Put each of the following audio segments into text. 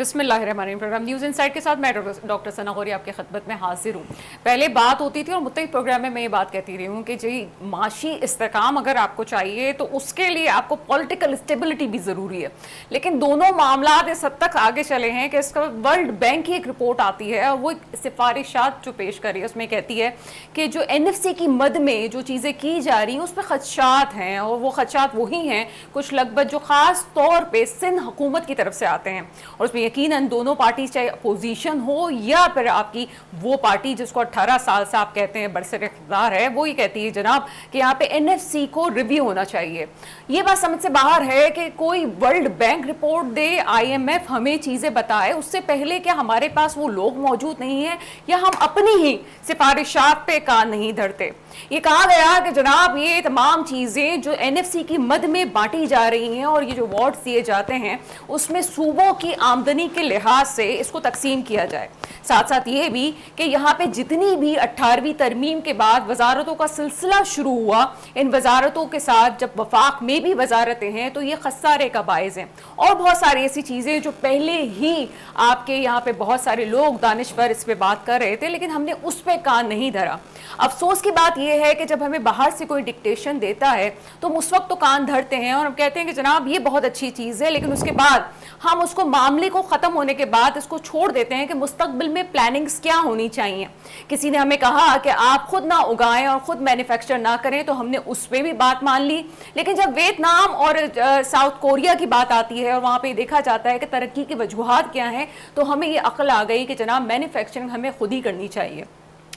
बिस्मिल्लाहिर्रहमानिर्रहीम। Programme news inside के साथ मैं डॉक्टर सना गौरी आपके खिदमत में हाजिर हूँ। पहले बात होती थी और मुत्तहिद प्रोग्राम में मैं ये बात कहती रही हूँ कि जी माशी इस्तेकाम अगर आपको चाहिए तो उसके लिए आपको पॉलिटिकल स्टेबिलिटी भी ज़रूरी है, लेकिन दोनों मामला इस हद तक आगे चले हैं कि इसका वर्ल्ड बैंक की एक रिपोर्ट आती है और वो सिफारिशात जो पेश कर रही है उसमें कहती है कि जो NFC की मद में जो चीज़ें की जा रही हैं उस पर खदशात हैं, और वो खदशात वही हैं कुछ लगभग जो ख़ास तौर पर सिंध हुकूमत की तरफ से आते हैं। और उसमें यकीनन दोनों पार्टी, चाहे अपोजिशन हो या फिर आपकी वो पार्टी जिसको 18 साल से आप कहते हैं बरसर इख्तियार है, वो ही कहती है जनाब कि यहाँ पे NFC को रिव्यू होना चाहिए। ये बात समझ से बाहर है कि कोई वर्ल्ड बैंक रिपोर्ट दे, IMF हमें चीज़ें बताए, उससे पहले क्या हमारे पास वो लोग मौजूद नहीं है या हम अपनी ही सिफारिशात पे कान नहीं धरते। ये कहा गया कि जनाब ये तमाम चीज़ें जो NFC की मद में बांटी जा रही हैं और ये जो अवार्ड्स दिए जाते हैं उसमें सूबों की आमदनी के लिहाज से इसको तकसीम किया जाए। साथ साथ ये भी कि यहाँ पे जितनी भी 18वीं तरमीम के बाद वजारतों का सिलसिला शुरू हुआ, इन वजारतों के साथ जब वफाक में भी वजारतें हैं तो ये खसारे का बायस हैं और बहुत सारी ऐसी चीज़ें जो पहले ही आपके यहाँ पे बहुत सारे लोग दानिश्वर इस पर बात कर रहे थे, लेकिन हमने उस पर कान नहीं धरा। अफसोस की बात यह है कि जब हमें बाहर से कोई डिक्टेशन देता है तो हम उस वक्त तो कान धरते हैं और हम कहते हैं कि जनाब ये बहुत अच्छी चीज़ है, लेकिन उसके बाद हम उसको मामले को ख़त्म होने के बाद इसको छोड़ देते हैं कि मुस्तकबिल में प्लानिंग्स क्या होनी चाहिए। किसी ने हमें कहा कि आप खुद ना उगाएं और ख़ुद मैन्युफैक्चर ना करें, तो हमने उस पर भी बात मान ली, लेकिन जब वियतनाम और साउथ कोरिया की बात आती है और वहाँ पर देखा जाता है कि तरक्की की वजूहात क्या हैं, तो हमें ये अक्ल आ गई कि जनाब मैन्युफैक्चरिंग हमें खुद ही करनी चाहिए।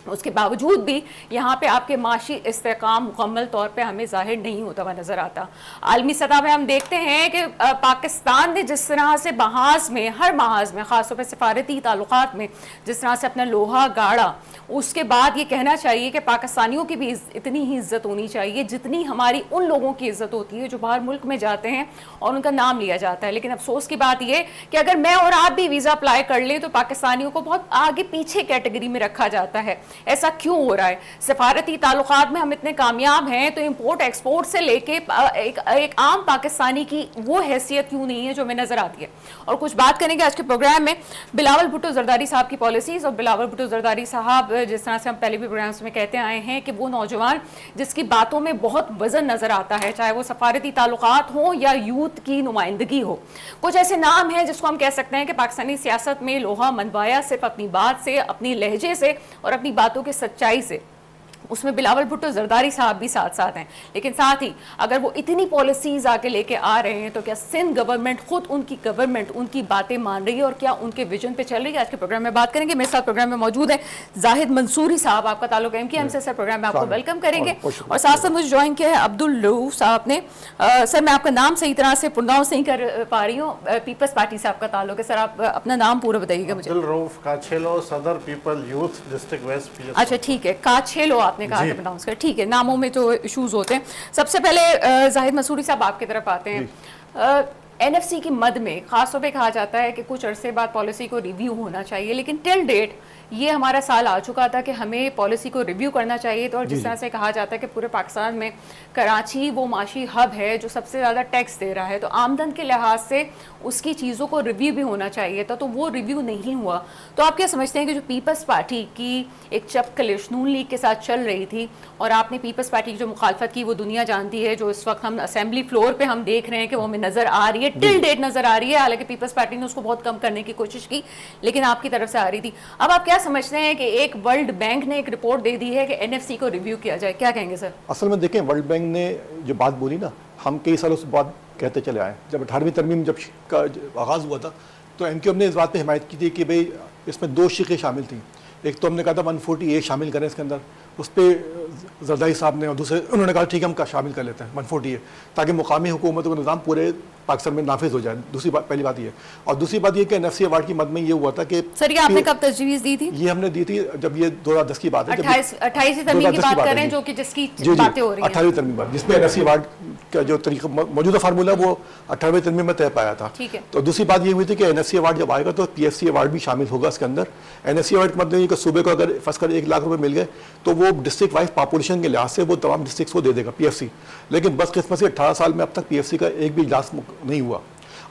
उसके बावजूद भी यहाँ पे आपके माशी इस्तेकाम मुकम्मल तौर पे हमें ज़ाहिर नहीं होता हुआ नज़र आता। आलमी सतह पे हम देखते हैं कि पाकिस्तान ने जिस तरह से महाज में, हर महाज में, ख़ासतौर पर सिफारती ताल्लुकात में जिस तरह से अपना लोहा गाड़ा, उसके बाद ये कहना चाहिए कि पाकिस्तानियों की भी इतनी ही इज़्ज़त होनी चाहिए जितनी हमारी उन लोगों की इज़्ज़त होती है जो बाहर मुल्क में जाते हैं और उनका नाम लिया जाता है। लेकिन अफसोस की बात यह कि अगर मैं और आप भी वीज़ा अप्लाई कर लें तो पाकिस्तानियों को बहुत आगे पीछे कैटेगरी में रखा जाता है। ऐसा क्यों हो रहा है? सिफारती ताल्लुकात में हम इतने कामयाब हैं तो इंपोर्ट एक्सपोर्ट से लेके एक आम पाकिस्तानी की वो हैसियत क्यों नहीं है जो हमें नजर आती है। और कुछ बात करेंगे आज के प्रोग्राम में बिलावल भुट्टो जरदारी साहब की पॉलिसीज। और बिलावल भुट्टो जरदारी साहब जिस तरह से हम पहले भी प्रोग्राम्स में कहते आए हैं कि वो नौजवान जिसकी बातों में बहुत वजन नजर आता है, चाहे वो सफारती ताल्लुकात हो या यूथ की नुमाइंदगी हो। कुछ ऐसे नाम हैं जिसको हम कह सकते हैं कि पाकिस्तानी सियासत में लोहा मनवाया सिर्फ अपनी बात से, अपनी लहजे से और अपनी बातों की सच्चाई से। उसमें बिलावल भुट्टो जरदारी साहब भी साथ साथ हैं, लेकिन साथ ही अगर वो इतनी पॉलिसीज आके लेके आ रहे हैं तो क्या सिंध गवर्नमेंट, खुद उनकी गवर्नमेंट उनकी बातें मान रही है और क्या उनके विजन पे चल रही है? आज के प्रोग्राम में बात करेंगे। मेरे साथ प्रोग्राम में मौजूद है जाहिद मंसूरी साहब, आपका ताल्लुक MKM से। सर प्रोग्राम में आपको वेलकम करेंगे। और साथ साथ मुझे ज्वाइन किया है अब्दुल रऊफ साहब ने। सर मैं आपका नाम सही तरह से प्रोनाउंस नहीं कर पा रही हूँ, पीपल्स पार्टी से आपका ताल्लुक है। सर आप अपना नाम पूरा बताइएगा मुझे। अब्दुल रऊफ काछेलो, सदर पीपल यूथ डिस्ट्रिक्ट वेस्ट। अच्छा ठीक है, काछेलो आपने कहा प्रोनाउंस कर, ठीक है, नामों में तो इश्यूज होते हैं। सबसे पहले जाहिद मंसूरी साहब आपकी तरफ आते हैं। NFC की मद में खासतौर पे कहा जाता है कि कुछ अरसे बाद पॉलिसी को रिव्यू होना चाहिए, लेकिन टिल डेट ये हमारा साल आ चुका था कि हमें पॉलिसी को रिव्यू करना चाहिए। तो और जिस तरह से कहा जाता है कि पूरे पाकिस्तान में कराची वो माशी हब है जो सबसे ज़्यादा टैक्स दे रहा है, तो आमदन के लिहाज से उसकी चीज़ों को रिव्यू भी होना चाहिए था, तो वो रिव्यू नहीं हुआ। तो आप क्या समझते हैं कि जो पीपल्स पार्टी की एक चपकलिश नून लीग के साथ चल रही थी और आपने पीपल्स पार्टी की जो मुखालफत की वो दुनिया जानती है, जो इस वक्त हम असेंबली फ्लोर पर हम देख रहे हैं कि वो हमें नज़र आ रही है, टिल डेट नज़र आ रही है, हालांकि पीपल्स पार्टी ने उसको बहुत कम करने की कोशिश की लेकिन आपकी तरफ से आ रही थी। अब आप क्या समझते हैं कि एक वर्ल्ड बैंक ने एक रिपोर्ट दे दी है कि NFC को रिव्यू किया जाए, क्या कहेंगे सर? असल में देखें, वर्ल्ड बैंक ने जो बात बोली ना, हम कई सालों से बात कहते चले आए। जब 18वीं तरमीम जब का आगाज़ हुआ था तो MKM ने इस बात पे हिमायत की थी कि भाई इसमें दो शिक़ें शामिल थी। एक तो हमने कहा था 140A शामिल करें इसके अंदर, उस पर जरदारी साहब ने, और दूसरे उन्होंने कहा ठीक है हम शामिल कर लेते हैं 140A, ताकि मुकामी हुकूमतों का निज़ाम पूरे पाकिस्तान में नाफिज हो जाए। दूसरी बात, पहली बात ये। और दूसरी बात ये कि NFC अवार्ड की मद में ये हुआ था कि सर ये आपने कब तजवीज़ दी थी? ये हमने दी थी जब ये 2010 की बात है, 28वीं तरमीम की बात कर रहे हैं, जो कि जिसकी बातें हो रही हैं 18वीं तरमीम बात, जिसमें NFC अवार्ड का जो तरीका मौजूदा फार्मूला वो 18वीं तरमीम में तय पाया था। तो दूसरी बात ये हुई थी कि NFC अवार्ड जब आएगा तो PFC अवार्ड भी शामिल होगा इसके अंदर। NFC अवार्ड का मतलब ये कि सूबे को अगर फर्स्ट कर 1 लाख रुपए मिल गए तो वो डिस्ट्रिक्ट वाइज पॉपुलेशन के लिहाज से वो तमाम डिस्ट्रिक्ट को दे देगा PFC। लेकिन बदकिस्मत से 18 साल में अब तक PFC का एक भी इजलास नहीं हुआ।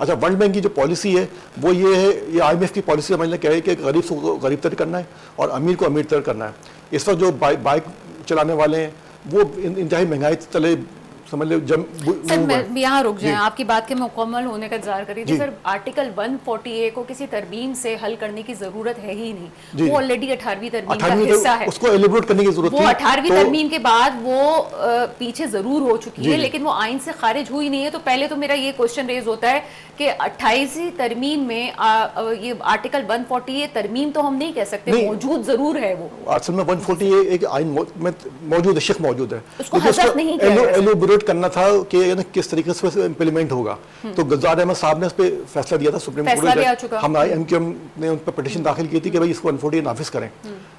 अच्छा, वर्ल्ड बैंक की जो पॉलिसी है वो ये है, ये IMF की पॉलिसी समझ लें क्या है कि गरीब को गरीब तर करना है और अमीर को अमीर तर करना है। इस वक्त जो बाइक चलाने वाले हैं वो इंतहाई महंगाई तले समझ लो सर मैं यहाँ रुक जाएं, आपकी बात के मुकम्मल होने का इंतजार करिए। तो सर आर्टिकल 140A को किसी तरमीम से हल करने की जरूरत है ही नहीं, वो ऑलरेडी 18वीं तरमीम का हिस्सा है, उसको एलिब्रेट करने की जरूरत वो 18वीं तरमीम के बाद वो पीछे जरूर हो चुकी है, लेकिन वो आइन से खारिज हुई नहीं है। तो पहले तो मेरा ये क्वेश्चन रेज होता है कि 28वीं तरमीम में ये आर्टिकल 140A तरमीम तो हम नहीं कह सकते, मौजूद जरूर है वो। असल में 140A एक आइन में मौजूद है, शिक मौजूद है, उसको हज़फ नहीं किया गया। एलिब्रेट करना था कि किस तरीके से इम्प्लीमेंट होगा। तो गुलजार अहमद साहब ने उस पर फैसला दिया था, सुप्रीम कोर्ट में हम MQM ने उन पर पिटीशन दाखिल की थी कि भाई इसको 140A नाफिज करें।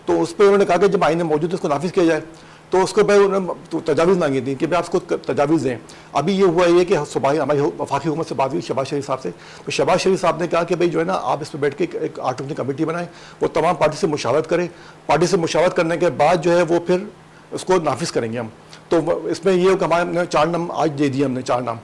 तो उस पर उन्होंने कहा कि जब आइन में मौजूद है उसको नाफिज किया जाए। तो उसको भाई उन्होंने तजावीज़ मांगी थी कि भाई आप उसको तजावीज़ दें। अभी ये हुआ है कि सुबह हमारी वफाकी हुकूमत से बात हुई शहबाज शरीफ साहब से, तो शहबाज शरीफ साहब ने कहा कि भाई जो है ना आप इस पर बैठ के एक 8 रुकनी कमेटी बनाएं, वो तमाम पार्टी से मुशावरत करें, पार्टी से मुशावरत करने के बाद जो है वो फिर उसको नाफिज करेंगे हम। तो इसमें ये हमारे 4 नाम आज दे दिए हमने, 4 नाम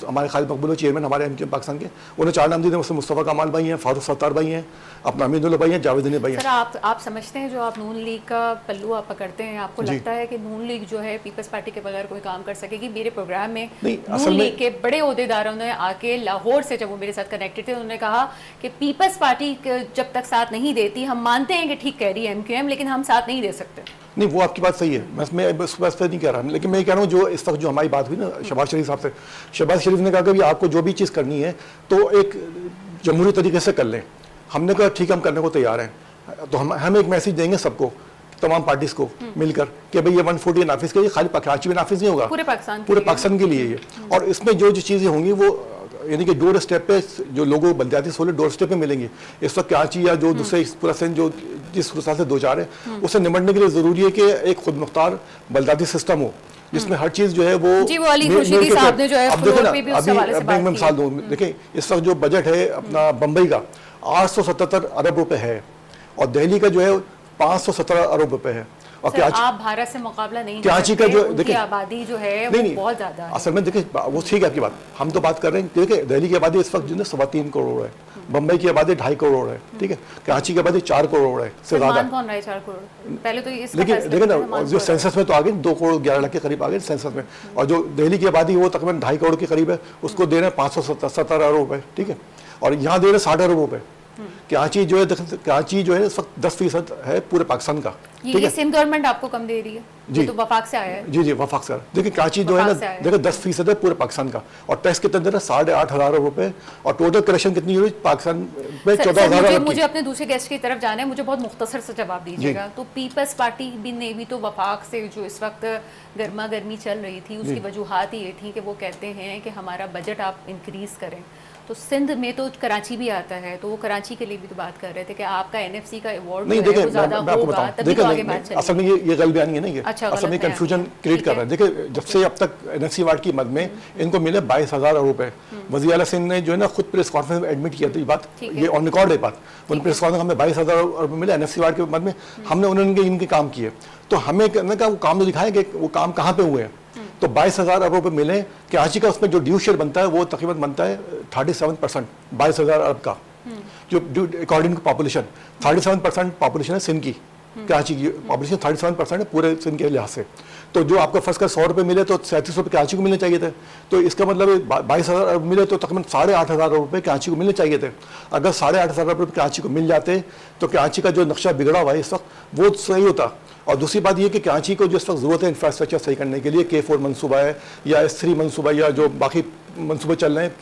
हमारे खालिद मकबूल चेयरमैन हमारे MQM पाकिस्तान के, उन्हें 4 नाम दिए थे। उसमें मुस्तफ़ा कमाल भाई हैं, फारूक सत्तार भाई हैं, अपना अमीनुल्लाह भाई हैं, जावेद अली भाई हैं। सर आप समझते हैं जो आप नून लीग का पल्लू आप पकड़ते हैं, आपको लगता है कि नून लीग जो है पीपल्स पार्टी के बगैर कोई काम कर सकेगी? मेरे प्रोग्राम में नून लीग के बड़े ओहदेदारों ने आके लाहौर से, जब वो मेरे साथ कनेक्टेड थे, उन्होंने कहा कि पीपल्स पार्टी जब तक साथ नहीं देती, हम मानते हैं कि ठीक कह रही है MQM, लेकिन हम साथ नहीं दे सकते। नहीं, वो आपकी बात सही है, मैं उस बात पर नहीं कह रहा, लेकिन मैं कह रहा हूँ जो इस वक्त जो हमारी बात हुई ना शहबाज शरीफ साहब से, शहबाज शरीफ ने कहा कि आपको जो भी चीज़ करनी है तो एक जमहूरी तरीके से कर लें। हमने कहा ठीक है, हम करने को तैयार हैं। तो हम एक मैसेज देंगे सबको, तमाम पार्टीज को मिलकर कि भाई ये 140 नाफिज कीजिए, खाली कराची में नाफिज नहीं होगा, पूरे पाकिस्तान के लिए ये। और इसमें जो चीज़ें होंगी वो यानी कि डोर स्टेप पे जो लोगों को बलदियाती सहूलत डोर स्टेप पे मिलेंगी। इस वक्त कराची या जो दूसरे पूरा सिंध जो जिस सूरत से दो चार है, उससे निपटने के लिए ज़रूरी है कि एक खुद मुख्तार बल्दियाती सिस्टम हो जिसमें हर चीज़ जो है वो मैं मिसाल दूँ, देखिए इस वक्त जो बजट है अपना बम्बई का 877 अरब रुपए है और दिल्ली का जो है 517 अरब रुपए है। और सर, आप भारत से मुकाबला नहीं कराची का जो देखिए आबादी जो है वो बहुत ज्यादा है। असल में देखिए वो ठीक है आपकी बात, हम तो बात कर रहे हैं देखिए दिल्ली की आबादी इस वक्त जो है 3.25 करोड़ है, बम्बई की आबादी 2.5 करोड़ है, ठीक है, कराची की आबादी 4 करोड़ है से ज्यादा। कौन रहा है 4 करोड़? पहले तो ये देखिए ना जो सेंसस में तो आ गए 2 करोड़ 11 लाख के करीब आ गए सेंसस में, और जो दिल्ली की आबादी वो तकरीबन 2.5 करोड़ के करीब है, उसको दे रहे हैं 570 अरब रुपए, ठीक है, और यहाँ दे रहे हैं 60 अरब रुपए। कराची जो है इस वक्त 10% है पूरे पाकिस्तान का। ये सिंध गवर्नमेंट आपको कम दे रही है जी, तो वफाक से आया है जी वफाक से। देखिए कराची जो है ना देखिए 10% है पूरे पाकिस्तान का, और टैक्स कितना दे रहा है 8,500 रुपए, और टोटल कलेक्शन कितनी हुई पाकिस्तान में 14,000। मुझे अपने दूसरे गेस्ट की तरफ जाना है, मुझे बहुत मुख्तसर से जवाब दीजिएगा। तो पीपल्स पार्टी ने भी तो वफाक से जो इस वक्त गर्मा गर्मी चल रही थी उसकी वजूहात ये थी कि वो कहते हैं कि हमारा बजट आप इंक्रीज करें। तो सिंध में तो कराची भी आता है, तो वो कराची के लिए भी तो बात कर रहे थे कि आपका NFC का अवार्ड नहीं देखिए मैं आपको बताऊं, देखिए असल में ये गलतफहमी है ना, ये असल में कंफ्यूजन क्रिएट कर रहा है। देखिए जब से अब तक NFC अवार्ड की मद में इनको मिले 22,000 रुपए, वज़ीर आला सिंध ने जो है ना खुद प्रेस कॉन्फ्रेंस में एडमिट किया था, ये बात ये ऑन रिकॉर्ड है बात, उन प्रेस कॉन्फ्रेंस में हमें 22,000 रुपए मिले NFC अवार्ड के मद में, हमने उन्होंने इनके काम किए, तो हमें का वो काम तो दिखाएं कि वो काम कहाँ पे हुए हैं। तो 22,000 अरब रुपए मिले, कराची का उसमें जो ड्यू शेयर बनता है वो तकरीबन बनता है 37%, 22,000 अरब का, जो अकॉर्डिंग टू पॉपुलेशन 37% पॉपुलेशन है सिंध की, कराची की पॉपुलेशन 37% है पूरे सिंध के लिहाज से। तो जो आपको फर्स्ट का 100 रुपये मिले तो 37 रुपये कराची को मिलने चाहिए थे, तो इसका मतलब 22,000 अरब मिले तो तकरीबन 8,500 रुपये कराची को मिलने चाहिए थे। अगर 8,500 रुपये कराची को मिल जाते तो कराची का जो नक्शा बिगड़ा हुआ है इस वक्त वो सही होता। और दूसरी बात ये कि कराची को जो इस वक्त ज़रूरत है इंफ्रास्ट्रक्चर सही करने के लिए, K4 मनसूबा है या S3 मनसूबा या जो बाकी मनसूबे चल रहे हैं,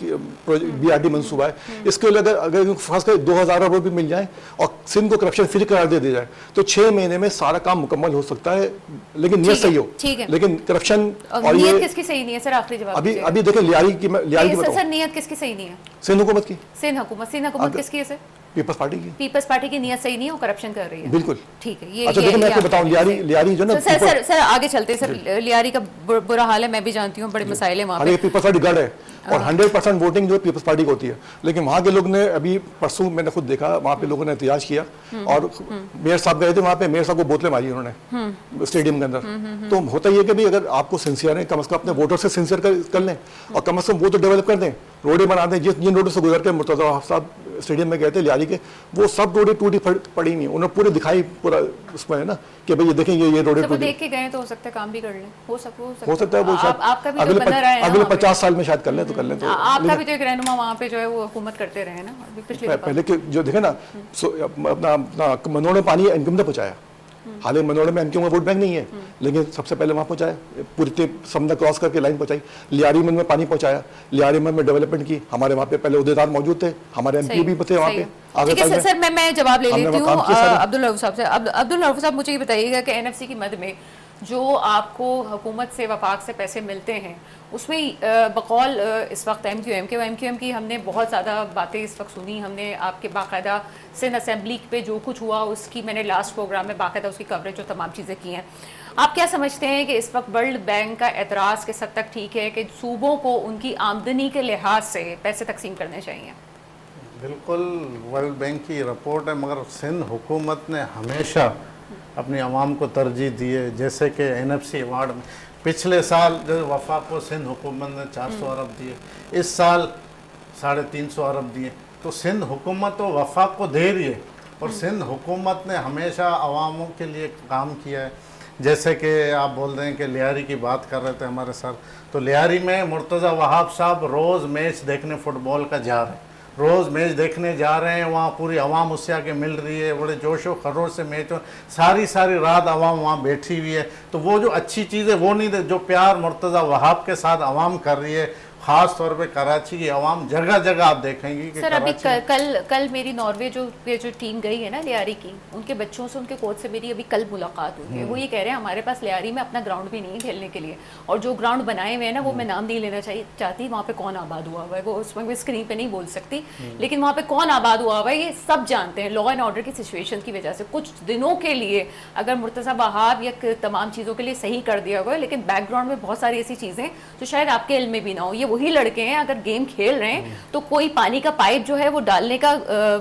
BRD मनसूबा है, इसके लिए अगर खास कर 2,000 रुपये भी मिल जाए और सिंध को करप्शन फ्री करार दे दिया जाए तो 6 महीने में सारा काम मुकम्मल हो सकता है, लेकिन नियत सही हो। लेकिन करप्शन और ये किसकी सही नहीं है सर? आखिरी जवाब अभी देखिए लियारी की सर नियत किसकी सही नहीं है? सिंध हुकूमत की। सिंध हुकूमत किसकी है सर? पीपल्स पार्टी की। पीपल्स पार्टी की नियत सही नहीं है, वो करप्शन कर रही है। बिल्कुल ठीक है। ये अच्छा देखो मैं आपको बताऊं, लियारी जो ना सर आगे चलते हैं सर, लियारी का बुरा हाल है, मैं भी जानती हूँ, बड़े मसाइल है वहाँ पे। पीपल्स पार्टी गढ़ है, और 100% वोटिंग जो है पीपल्स पार्टी को होती है। लेकिन वहाँ के लोग ने अभी परसों मैंने खुद देखा, वहाँ पे लोगों ने एहतजाज किया और मेयर साहब गए थे वहाँ पे, मेयर साहब को बोतलें मारी उन्होंने स्टेडियम के अंदर। तो होता ये कि भाई अगर आपको सिंसियर है, कम से कम अपने वोटर से सिंसियर कर लें और कम से कम वो तो डेवलप कर दें, रोडें बना दें। जिन रोडों से गुजर के मुर्तज़ा साहब स्टेडियम में गए थे लियारी के, वो सब रोडें टूटी पड़ी नहीं, उन्होंने पूरे दिखाई पूरा उसमें है ना कि भाई ये देखें ये रोडें सब टूटी। देख के गए तो हो सकता है काम भी कर लें, हो सकता है वो शायद आपका भी तो बना रहा है ना अगले वहाँ पे। 50 साल में शायद कर लें तो कर लें। तो आपका भी तो एक रहनुमा वहाँ पे जो है वो हुकूमत करते रहे ना अभी पिछले दफा। पहले के जो देखे ना अपना मनोड़ में पानी एनक्यूम ने पहुँचाया, हालांकि मनोड़ में एनक्यूम का वोट बैंक नहीं है, लेकिन सबसे पहले वहाँ पहुँचाया, पूरी समझा क्रॉस करके लाइन पहुँचाई। लियारी में पानी पहुँचाया, लियारी में डेवलपमेंट की। हमारे वहाँ पे पहले उहदेदार मौजूद थे, हमारे एमपी भी थे वहाँ पे। ठीक है सर, मैं जवाब ले लेती हूँ हमने अब्दुल रऊफ साहब से। अब्दुल रऊफ साहब, मुझे ये बताइएगा कि एनएफसी की मद में जो आपको हुकूमत से वफाक से पैसे मिलते हैं उसमें बकौल इस वक्त एमक्यूएम की हमने बहुत ज़्यादा बातें इस वक्त सुनी। हमने आपके बाकायदा सिंध असेंबली पे जो कुछ हुआ उसकी मैंने लास्ट प्रोग्राम में बाकायदा उसकी कवरेज और तमाम चीज़ें की हैं। आप क्या समझते हैं कि इस वक्त वर्ल्ड बैंक का एतराज़ किस हद तक ठीक है कि सूबों को उनकी आमदनी के लिहाज से पैसे तकसीम करने चाहिए? बिल्कुल वर्ल्ड बैंक की रिपोर्ट है, मगर सिंध हुकूमत ने हमेशा अपनी आवाम को तरजीह दी है। जैसे कि एनएफसी अवार्ड में पिछले साल जो वफाक को सिंध हुकूमत ने 400 अरब दिए, इस साल 350 अरब दिए। तो सिंध हुकूमत तो वफाक को दे रही है और सिंध हुकूमत ने हमेशा अवामों के लिए काम किया है। जैसे कि आप बोल रहे हैं कि लियारी की बात कर रहे थे हमारे सर, तो लियारी में मुर्तज़ा वहाब साहब रोज़ मैच देखने फुटबॉल का जा रहे हैं, रोज़ मैच देखने जा रहे हैं। वहाँ पूरी आवाम उससे आके मिल रही है, बड़े जोशो खरोश से मैच हो, सारी रात आवाम वहाँ बैठी हुई है। तो वो जो अच्छी चीज़ है वो नहीं दे, जो प्यार मुर्तज़ा वहाब के साथ आवाम कर रही है, ख़ास तौर पे कराची की आवाम जगह जगह आप देखेंगे कि सर अभी कल मेरी नॉर्वे जो टीम गई है ना लियारी की, उनके बच्चों से, उनके कोच से मेरी अभी कल मुलाकात हुई है। वो ये कह रहे हैं हमारे पास लियारी में अपना ग्राउंड भी नहीं है खेलने के लिए, और जो ग्राउंड बनाए हुए हैं ना वो मैं नाम नहीं लेना चाहती, वहाँ पे कौन आबाद हुआ हुआ है वो उसमें मैं स्क्रीन पे नहीं बोल सकती, लेकिन वहाँ पे कौन आबाद हुआ हुआ है ये सब जानते हैं। लॉ एंड ऑर्डर की सिचुएशन की वजह से कुछ दिनों के लिए अगर मुर्तज़ा वहाब या तमाम चीज़ों के लिए सही कर दिया हुआ है, लेकिन बैकग्राउंड में बहुत सारी ऐसी चीज़ें जो शायद आपके इल्म में भी ना हो। ये वही लड़के हैं अगर गेम खेल रहे हैं तो कोई पानी का पाइप जो है वो डालने का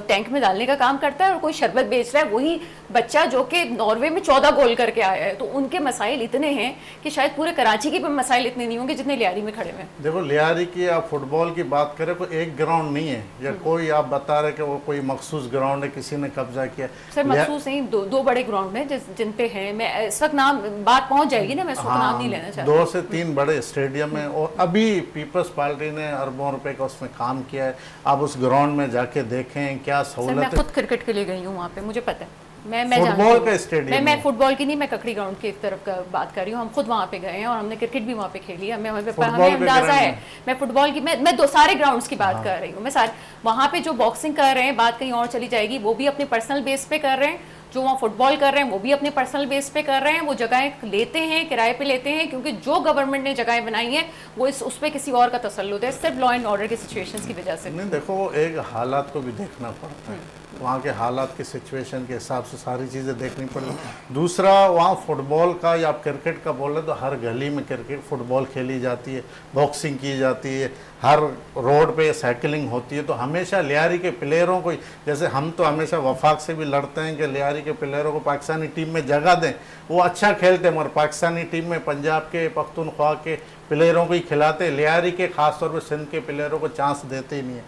टैंक में डालने का काम करता है, और कोई शरबत बेच रहा है वही बच्चा जो कि नॉर्वे में 14 गोल करके आया है। तो उनके मसाइल इतने हैं कि शायद पूरे कराची के मसाइल इतने नहीं होंगे जितने लियारी में खड़े हुए हैं। देखो लियारी की आप फुटबॉल की बात करें, कोई एक ग्राउंड नहीं है या कोई आप बता रहे कि वो कोई मखसूस ग्राउंड है किसी ने कब्जा किया। सर मखसूस नहीं, दो बड़े ग्राउंड हैं जिन पे हैं। मैं इस वक्त नाम बात पहुंच जाएगी ना, मैं इसको नाम नहीं लेना चाहती। 2 से 3 बड़े स्टेडियम है और अभी पीपल्स पार्टी ने अरबों रुपए का उसमें काम किया है। आप उस ग्राउंड में जाके देखें क्या सहूलत है। मैं खुद क्रिकेट के लिए गई हूँ वहाँ पे, मुझे पता है। मैं फुटबॉल का स्टेडियम, मैं फुटबॉल की नहीं, मैं ककड़ी ग्राउंड की तरफ का बात कर रही हूँ। हम खुद वहाँ पे गए हैं और हमने क्रिकेट भी वहाँ पे खेली है, हमें अंदाजा है। मैं फुटबॉल की मैं दो सारे ग्राउंड्स की बात कर रही हूँ। मैं सारे वहाँ पे जो बॉक्सिंग कर रहे हैं, बात कहीं और चली जाएगी, वो भी अपने पर्सनल बेस पे कर रहे हैं। जो वहाँ फुटबॉल कर रहे हैं वो भी अपने पर्सनल बेस पे कर रहे हैं। वो जगहें लेते हैं, किराए पे लेते हैं, क्योंकि जो गवर्नमेंट ने जगहें बनाई हैं वो उस पर किसी और का तसल्लुत है, सिर्फ लॉ एंड ऑर्डर की सिचुएशंस की वजह से। नहीं देखो, एक हालात को भी देखना पड़ता है, वहाँ के हालात की सिचुएशन के हिसाब से सारी चीज़ें देखनी पड़ती। दूसरा, वहाँ फुटबॉल का या आप क्रिकेट का बोल रहे तो हर गली में क्रिकेट फुटबॉल खेली जाती है, बॉक्सिंग की जाती है, हर रोड पे साइकिलिंग होती है। तो हमेशा लियारी के प्लेयरों को, जैसे हम तो हमेशा वफाक से भी लड़ते हैं कि लियारी के प्लेयरों को पाकिस्तानी टीम में जगह दें। वो अच्छा खेलते हैं मगर पाकिस्तानी टीम में पंजाब के, पख्तूनख्वा के प्लेयरों को ही खिलाते, लियारी के ख़ास तौर पर सिंध के प्लेयरों को चांस देते ही नहीं है।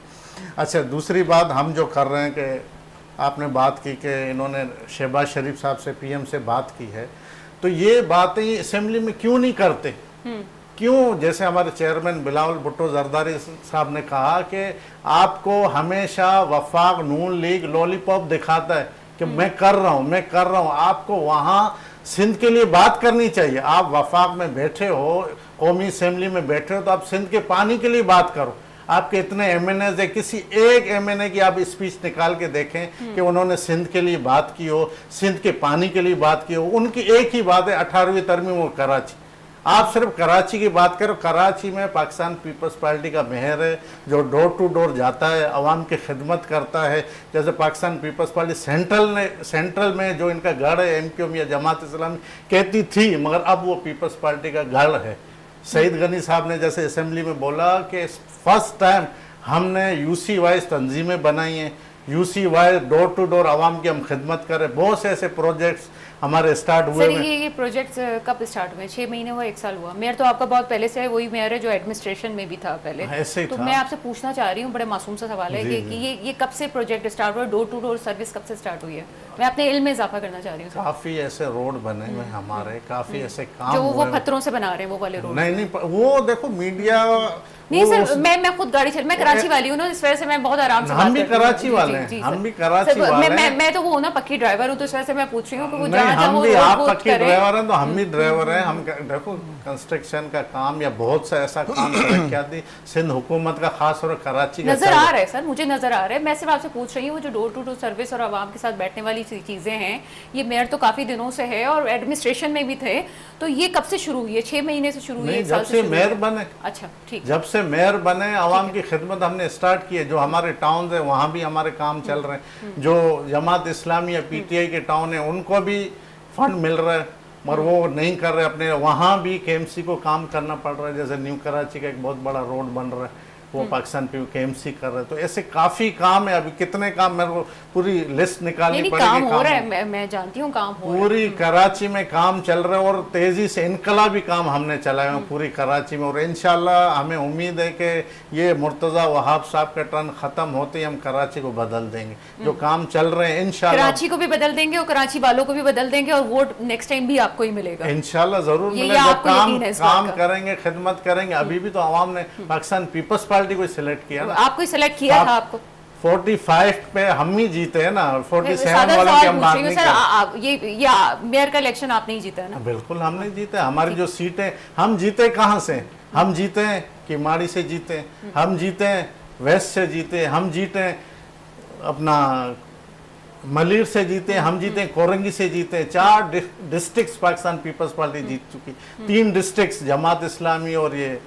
अच्छा, दूसरी बात हम जो कर रहे हैं कि आपने बात की कि इन्होंने शहबाज शरीफ साहब से, पीएम से बात की है, तो ये बातें असेंबली में क्यों नहीं करते? क्यों? जैसे हमारे चेयरमैन बिलावल भुट्टो जरदारी साहब ने कहा कि आपको हमेशा वफाक नून लीग लॉलीपॉप दिखाता है कि मैं कर रहा हूँ। आपको वहाँ सिंध के लिए बात करनी चाहिए। आप वफाक में बैठे हो, कौमी असेंबली में बैठे हो, तो आप सिंध के पानी के लिए बात करो। आपके इतने एमएनएज है, किसी एक एमएनए की आप स्पीच निकाल के देखें कि उन्होंने सिंध के लिए बात की हो, सिंध के पानी के लिए बात की हो। उनकी एक ही बात है, 18वीं तरमीम वो कराची। आप सिर्फ कराची की बात करो। कराची में पाकिस्तान पीपल्स पार्टी का मेयर है जो डोर टू डोर जाता है, आवाम की खिदमत करता है। जैसे पाकिस्तान पीपल्स पार्टी सेंट्रल में जो इनका गढ़ है, एमक्यूएम या जमात इस्लामी कहती थी, मगर अब वो पीपल्स पार्टी का गढ़ है। सईद गनी साहब ने जैसे असेंबली में बोला कि फर्स्ट टाइम हमने यूसी वाइज तंजीमें बनाई हैं, UC wise door to door आवाम की हम खिदमत करें। बहुत से ऐसे प्रोजेक्ट्स हमारे स्टार्ट हुए सर हैं। ये प्रोजेक्ट्स कब स्टार्ट हुए? 6 महीने हुआ, 1 साल हुआ? मेयर तो आपका बहुत पहले से है, वही मेयर है जो एडमिनिस्ट्रेशन में भी था पहले। ऐसे ही तो था। मैं आपसे पूछना चाह रही हूँ, बड़े मासूम सा सवाल है जी, कि ये कब से प्रोजेक्ट स्टार्ट हुआ, डोर टू डोर सर्विस कब से स्टार्ट हुई है? मैं अपने इल्म में इजाफा करना चाह रही हूँ सर। काफी ऐसे रोड बने हुए हैं हमारे, काफी ऐसे काम जो वो हुए हैं। पत्थरों से बना रहे हैं वो वाले रोड? नहीं नहीं, वो देखो मीडिया नहीं वो सर, मैं खुद गाड़ी मैं कराची वाली हूँ ना, इस वजह से मैं बहुत आराम से हम बात भी करती हूँ। कराची जी, वाले जी, हैं, जी, हम सर। भी कराची सर, वाले हैं। मैं तो वो हूँ ना पक्की ड्राइवर हूँ, तो इस वजह से मैं पूछ रही हूँ कि वो नहीं, जहाँ जहाँ हम वो भी, रोड आप वोड पक्की करें। ड्राइवर हैं तो हम भी ड्राइवर हैं। हम देखो कंस्ट्रक्शन का काम या बहुत सा ऐसा काम तरक्याती सिंध हुकूमत का खास तौर कराची का नजर चल आ रहा रहा है सर, मुझे नजर आ रहा है। मैं सिर्फ आपसे पूछ रही हूँ, जो डोर टू डोर सर्विस और आवाम के साथ बैठने वाली चीजें हैं, ये मेयर तो काफी दिनों से है और एडमिनिस्ट्रेशन में भी थे, तो ये कब से शुरू हुई है? 6 महीने से शुरू हुई है? नहीं, 1 साल जब से शुरू मेयर हुई है? बने, अच्छा ठीक। जब से मेयर बने आवाम की खिदमत हमने स्टार्ट की है। जो हमारे टाउन है वहाँ भी हमारे काम चल रहे हैं। जो जमात इस्लामी या पीटीआई के टाउन है उनको भी फंड मिल रहा है, मगर वो नहीं कर रहे अपने। वहाँ भी केएमसी को काम करना पड़ रहा है। जैसे न्यू कराची का एक बहुत बड़ा रोड बन रहा है, वो पाकिस्तान पे केएमसी कर रहे हैं। तो ऐसे काफी काम है। अभी कितने काम, मेरे को पूरी लिस्ट निकालनी नहीं, पड़ेगी। काम हो रहा है, मैं जानती हूँ काम हो रहा है। पूरी कराची में काम चल रहा है और तेजी से इनकलाबी काम हमने चलाए हैं पूरी कराची में। और इंशाल्लाह हमें उम्मीद है कि ये मुर्तज़ा वहाब साहब का टर्न खत्म होते ही हम कराची को बदल देंगे। जो काम चल रहे हैं इंशाल्लाह कराची को भी बदल देंगे और कराची वालों को भी बदल देंगे और वोट नेक्स्ट टाइम भी आपको ही मिलेगा। इंशाल्लाह जरूर ये मिलेगा। जब आपको यकीन है इस बात काम का? करेंगे, खिदमत करेंगे। अभी भी तो आवाम ने पाकिस्तान पीपल्स पार्टी को सिलेक्ट किया ना। आपको ही सिलेक्ट किया था आपको? 45 पे हम ही जीते हैं ना, 47 सादा वालों की सवाल हम पूछ बात रही हूँ नहीं सर, कर। ये मेयर का इलेक्शन आपने ही जीता है ना? बिल्कुल हमने जीते। हमारी जो सीटें, हम जीते कहाँ से? हम जीते हैं किमाड़ी से जीते, हम जीते हैं वेस्ट से जीते, हम जीते हैं अपना मलिर से जीते, हम जीते हैं कोरंगी से जीते। 4 डिस्ट्रिक्ट्स पाकिस्तान पीपल्स पार्टी जीत चुकी। 3 डिस्ट्रिक्ट्स जमात इस्लामी और ये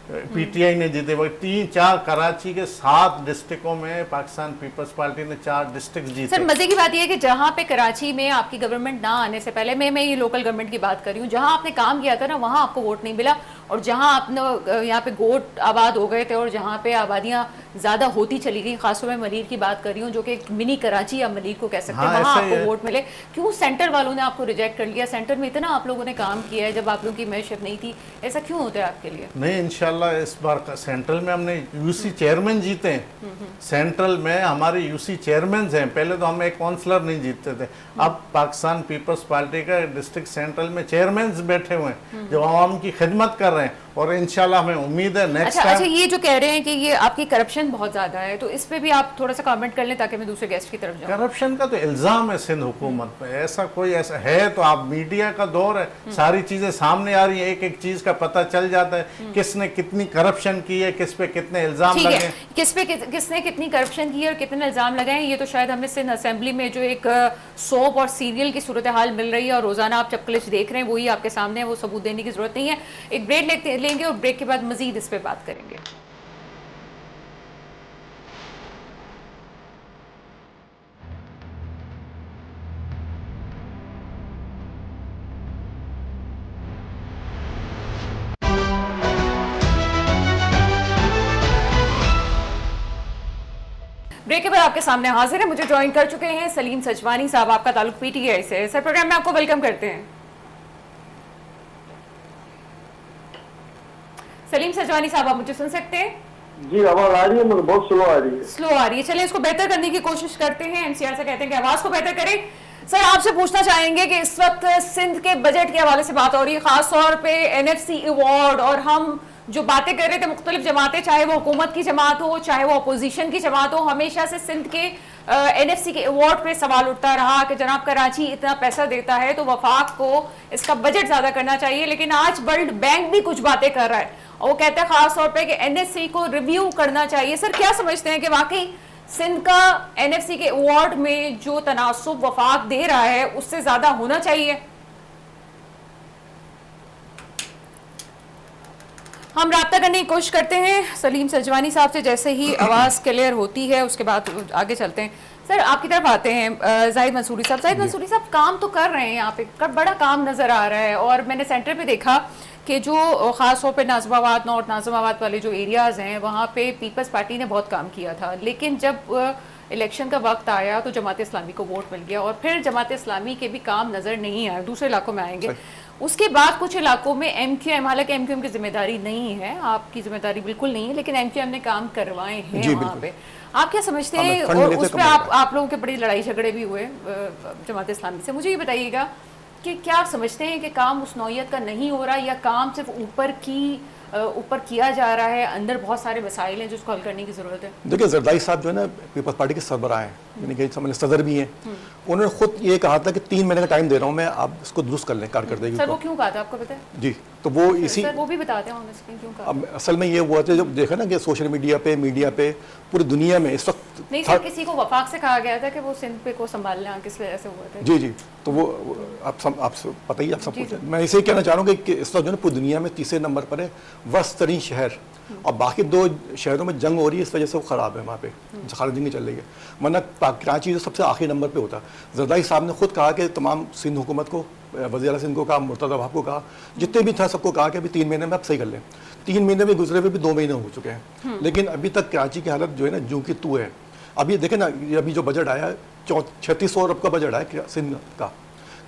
पीटीआई ने जीते। वो 3-4 कराची के 7 डिस्ट्रिक्टों में पाकिस्तान पीपल्स पार्टी ने 4 डिस्ट्रिक्ट जीते। सर मजे की बात यह है कि जहाँ पे कराची में आपकी गवर्नमेंट ना आने से पहले, मैं ये लोकल गवर्नमेंट की बात कर रही हूँ, जहाँ आपने काम किया था ना वहाँ आपको वोट नहीं मिला। और जहाँ आपने यहाँ पे गोट आबाद हो गए थे और जहाँ पे आबादियाँ ज़्यादा होती चली गई, खासतौर में मलीर की बात कर रही हूँ जो कि एक मिनी कराची या मलीर को कह सकते हैं, हाँ, वहाँ ऐसा ही आपको है। वोट मिले। क्यों सेंटर वालों ने आपको रिजेक्ट कर लिया? सेंटर में इतना आप लोगों ने काम किया है जब आप लोगों की मेयरशिप नहीं थी, ऐसा क्यों होता है आपके लिए? नहीं, इंशाल्लाह इस बार सेंट्रल में हमने यूसी चेयरमैन जीते हैं। सेंट्रल में हमारे यूसी चेयरमैन हैं। पहले तो हम एक काउंसलर नहीं जीतते थे, अब पाकिस्तान पीपल्स पार्टी का डिस्ट्रिक्ट सेंट्रल में चेयरमैन बैठे हुए हैं जो आवाम की खिदमत कर रहे हैं। और इंशाल्लाह हमें उम्मीद है नेक्स्ट अच्छा, टाइम। ये जो कह रहे हैं कि ये आपकी करप्शन बहुत ज्यादा है, तो इस पे भी आप थोड़ा सा कमेंट कर लें ताकि मैं दूसरे गेस्ट की तरफ जाऊं। करप्शन का तो इल्जाम है सिंध हुकूमत पे, ऐसा कोई ऐसा है तो आप मीडिया का दौर है, सारी चीजें सामने आ रही है, एक एक चीज का पता चल जाता है किसने कितनी करप्शन की है, किस पे कितने इल्जाम ठीक लगे। है, किसने कितनी करप्शन की है और कितने इल्जाम लगाए हैं, ये तो शायद हमें सिंध असेंबली में जो एक सोप और सीरियल की सूरत हाल मिल रही है और रोजाना आप जब क्लिप्स देख रहे हैं वही आपके सामने है, वो सबूत देने की जरूरत नहीं है। एक ब्रेक लेंगे और ब्रेक के बाद मजीद इस पे बात करेंगे। ब्रेक के बाद आपके सामने हाजिर है, मुझे ज्वाइन कर चुके हैं सलीम सजवानी साहब, आपका ताल्लुक पीटीआई से। सर प्रोग्राम में आपको वेलकम करते हैं। सलीम सजवानी साहब, आप मुझे सुन सकते हैं? जी आवाज आ रही है, मगर बहुत स्लो आ रही है। स्लो आ रही है, चलिए इसको बेहतर करने की कोशिश करते हैं। एनसीआर से कहते हैं कि आवाज को बेहतर करें। सर आपसे पूछना चाहेंगे कि इस वक्त सिंध के बजट के हवाले से बात हो रही है, खास तौर पे एनएफसी अवार्ड, और हम जो बातें कर रहे थे मुख्तलिफ जमातें, चाहे वो हुकूमत की जमात हो चाहे वो अपोजिशन की जमात हो, हमेशा से सिंध के एनएफसी के अवार्ड पे सवाल उठता रहा कि जनाब कराची इतना पैसा देता है तो वफाक को इसका बजट ज्यादा करना चाहिए। लेकिन आज वर्ल्ड बैंक भी कुछ बातें कर रहा है और वो कहता है खास तौर पे कि एनएफसी को रिव्यू करना चाहिए। सर क्या समझते हैं कि वाकई सिंध का एनएफसी के अवार्ड में जो तनासुब वफाक दे रहा है उससे ज्यादा होना चाहिए? हम राब्ता करने की कोशिश करते हैं सलीम सजवानी साहब से, जैसे ही आवाज़ क्लियर होती है उसके बाद आगे चलते हैं। सर आपकी तरफ आते हैं जाहिद मंसूरी साहब। जाहिद मंसूरी साहब काम तो कर रहे हैं, यहाँ पे बड़ा काम नज़र आ रहा है और मैंने सेंटर पे देखा कि जो ख़ास तौर पे नाज़िमाबाद नॉर्थ नाज़िमाबाद वाले जो एरियाज़ हैं वहाँ पे पीपल्स पार्टी ने बहुत काम किया था, लेकिन जब इलेक्शन का वक्त आया तो जमात इस्लामी को वोट मिल गया और फिर जमात इस्लामी के भी काम नज़र नहीं आए, दूसरे इलाकों में आएंगे। उसके बाद कुछ इलाकों में MQM, हालांकि MQM की जिम्मेदारी नहीं है, आपकी जिम्मेदारी बिल्कुल नहीं है, लेकिन MQM ने काम करवाए हैं वहाँ पे। आप क्या समझते हैं? और उस पर आप लोगों के बड़ी लड़ाई झगड़े भी हुए जमात इस्लामी से। मुझे ये बताइएगा कि क्या आप समझते हैं कि काम उस नौइयत का नहीं हो रहा, या काम सिर्फ ऊपर किया जा रहा है, अंदर बहुत सारे मसाइल हैं जिसको हल करने की ज़रूरत है? देखिए, जरदाई साहब जो है ना पीपल्स पार्टी के सरबराह हैं, यानी कि समझ सदर भी हैं। उन्होंने खुद ये कहा था कि 3 महीने का टाइम दे रहा हूँ मैं, आप इसको दुरुस्त कर लें कारकर्दगी। सर वो क्यों कहा था, आपको पता है? जी, तो वो इसी सर वो भी बताते हैं क्यों कहा? अब असल में ये हुआ था, जब देखा ना कि सोशल मीडिया पे पूरी दुनिया में इस वक्त नहीं सर, किसी को वफाक से कहा गया था कि वो सिंध पे को संभाल लें, किस वजह से हुआ था? जी, तो वो आप पता ही, आप सब कुछ। मैं इसे कहना चाह रहा हूँ कि इस वक्त जो है पूरी दुनिया में तीसरे नंबर पर है वर्स्ट तरीन शहर, और बाकी 2 शहरों में जंग हो रही है, इस वजह से वो ख़राब है वहाँ पे, खालिदगी चल रही है। वरना कराची जो सबसे आखिरी नंबर पे होता। जरदाई साहब ने खुद कहा कि तमाम सिंध हुकूमत को, वज़ीर सिंध को कहा, मुर्तज़ा वहाब को कहा, जितने भी था सबको कहा कि अभी 3 महीने में आप सही कर लें। 3 महीने में गुजरे हुए भी 2 महीने हो चुके हैं, लेकिन अभी तक कराची की हालत जो है ना जूं की तू है। अभी देखें ना, ये अभी जो बजट आया है 3600 अरब का बजट आया सिंध का।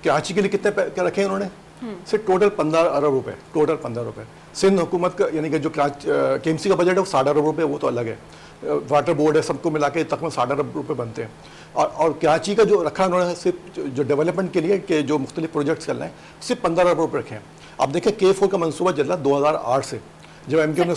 कराची के लिए कितने क्या रखे हैं उन्होंने? सिर्फ टोटल 15 अरब रुपए, टोटल 15 रुपए। सिंध हुकूमत का यानी कि जो KMC का बजट है वो 60 अरब रुपए, वो तो अलग है। वाटर बोर्ड है, सबको मिला के तकरीबन 60 अरब रुपए बनते हैं। और कराची का जो रखा उन्होंने सिर्फ जो डेवलपमेंट के लिए कि जो मुख्तलिफ प्रोजेक्ट्स चल रहे हैं, सिर्फ 15 अरब रुपए रखे हैं। अब देखें K4 का मनसूबा चल रहा है 2008 से, जब MQM ने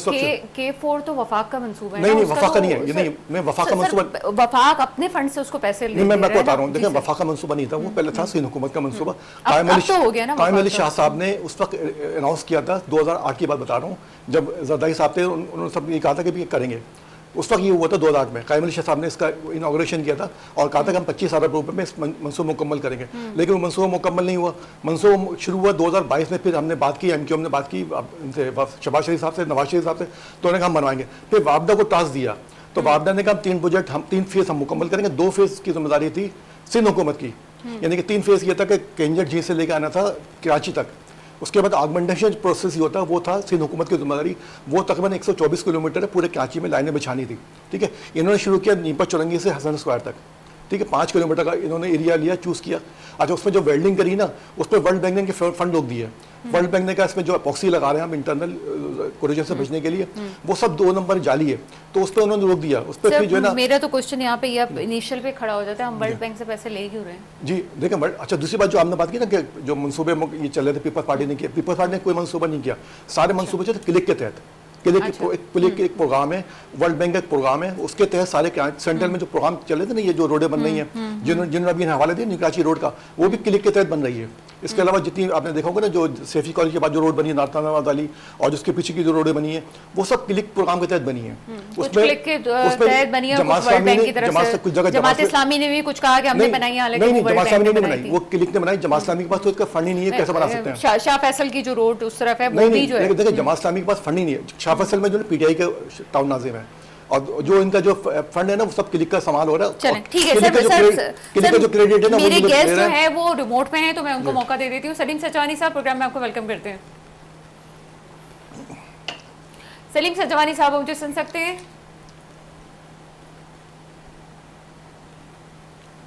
K4 तो वफाक का मंसूबा है। नहीं, वफाक का नहीं है, ये नहीं, मैं वफाक का मंसूबा, वफाक अपने फंड से उसको पैसे ले, मैं आपको बता रहा हूँ। देखिए, वफाक का मंसूबा नहीं था, वो पहले था सिंध हुकूमत का मंसूबा। कायम अली शाह साहब ने उस वक्त अनाउंस किया था, 2008 की बात बता रहा हूँ, जब जरदाई साहब थे, उन्होंने सब ये कहा था कि करेंगे। उस वक्त ये हुआ था 2008 में, कायम अली शाह साहब ने इसका इनॉग्रेशन किया था और कहा था कि हम 25 अरब रुपए में इस मंसूबा मुकम्मल करेंगे, लेकिन वो मंसूबा मुकम्मल नहीं हुआ। मंसूबा शुरू हुआ 2022 में, फिर हमने बात की, MQM ने बात की इनसे, शहबाज शरीफ साहब से, नवाज शरीफ साहब से, तो उन्होंने कहा हम बनवाएंगे। फिर वापडा को टास्क दिया, तो वापडा ने कहा 3 फेज़ हम मुकम्मल करेंगे। 2 फेज़ की जिम्मेदारी थी सिंध हुकूमत की, यानी कि 3 फेज़ ये था कि केंजर झील से लेकर आना था कराची तक। उसके बाद आगमेंटेशन प्रोसेस ही होता, वो था सिंध हुकूमत की जिम्मेदारी। वो तकरीबन 124 किलोमीटर है, पूरे कराची में लाइनें बिछानी थी। ठीक है, इन्होंने शुरू किया नीपा चौरंगी से हसन स्क्वायर तक। ठीक है, 5 किलोमीटर का इन्होंने एरिया लिया, चूज़ किया। अच्छा, उसमें जो वेल्डिंग करी ना, उस पर वर्ल्ड बैंक ने के फंड रोक दिए। वर्ल्ड बैंक ने कहा इसमें जो अपॉक्सी लगा रहे हैं हम इंटरनल कोरोजन से बचने के लिए, वो सब 2 नंबर जाली है, तो उस पर उन्होंने रोक दिया। उस पर जो है ना, मेरा तो क्वेश्चन यहाँ पे ये इनिशियल पे खड़ा हो जाता है, हम वर्ल्ड बैंक से पैसे ले क्यों रहे हैं? जी देखिए, अच्छा दूसरी बात जो आपने बात की ना कि जो मनसूबे ये चल रहे थे, पीपल्स पार्टी ने किया, पीपल्स पार्टी ने कोई मनसूबा नहीं किया। सारे मनसूबे जो थे क्लिक के तहत, क्लिक एक प्रोग्राम है, वर्ल्ड बैंक का एक प्रोग्राम है, उसके तहत सारे सेंट्रल में जो प्रोग्राम चल रहे थे ना, ये जो रोडें बन रही हैं, जिन्होंने अभी हवाले दिए कराची रोड का, वो भी क्लिक के तहत बन रही है। इसके अलावा जितनी आपने देखा होगा ना, जो सेफी कॉलेज के बाद जो रोड बनी है नाथानाबाद वाली, और जिसके पीछे की जो रोडें बनी है, वो सब क्लिक प्रोग्राम के तहत बनी है। जमात इस्लामी ने भी कुछ कहा कि हमने बनाई है, नहीं, जमात इस्लामी ने नहीं बनाई, वो क्लिक ने बनाई। जमात इस्लामी के पास तो इसका फंड ही नहीं है, कैसे बना सकते हैं? शाह फैसल की जो रोड उस तरफ है, वो भी जो है, देखिए जमात इस्लामी के पास फंड ही नहीं है। शाह फैसल में जो PTI के टाउन नाजिम है, और जो इनका जो फंड है ना, वो सब क्लिक का इस्तेमाल हो रहा है। चलें, ठीक है सर, क्लिक का जो क्रेडिट है ना, मेरे गेस्ट जो है वो रिमोट पे हैं, तो मैं उनको मौका दे देती हूँ। सलीम सजवानी साहब, प्रोग्राम में आपको वेलकम करते हैं। सलीम सजवानी साहब, मुझे सुन सकते हैं?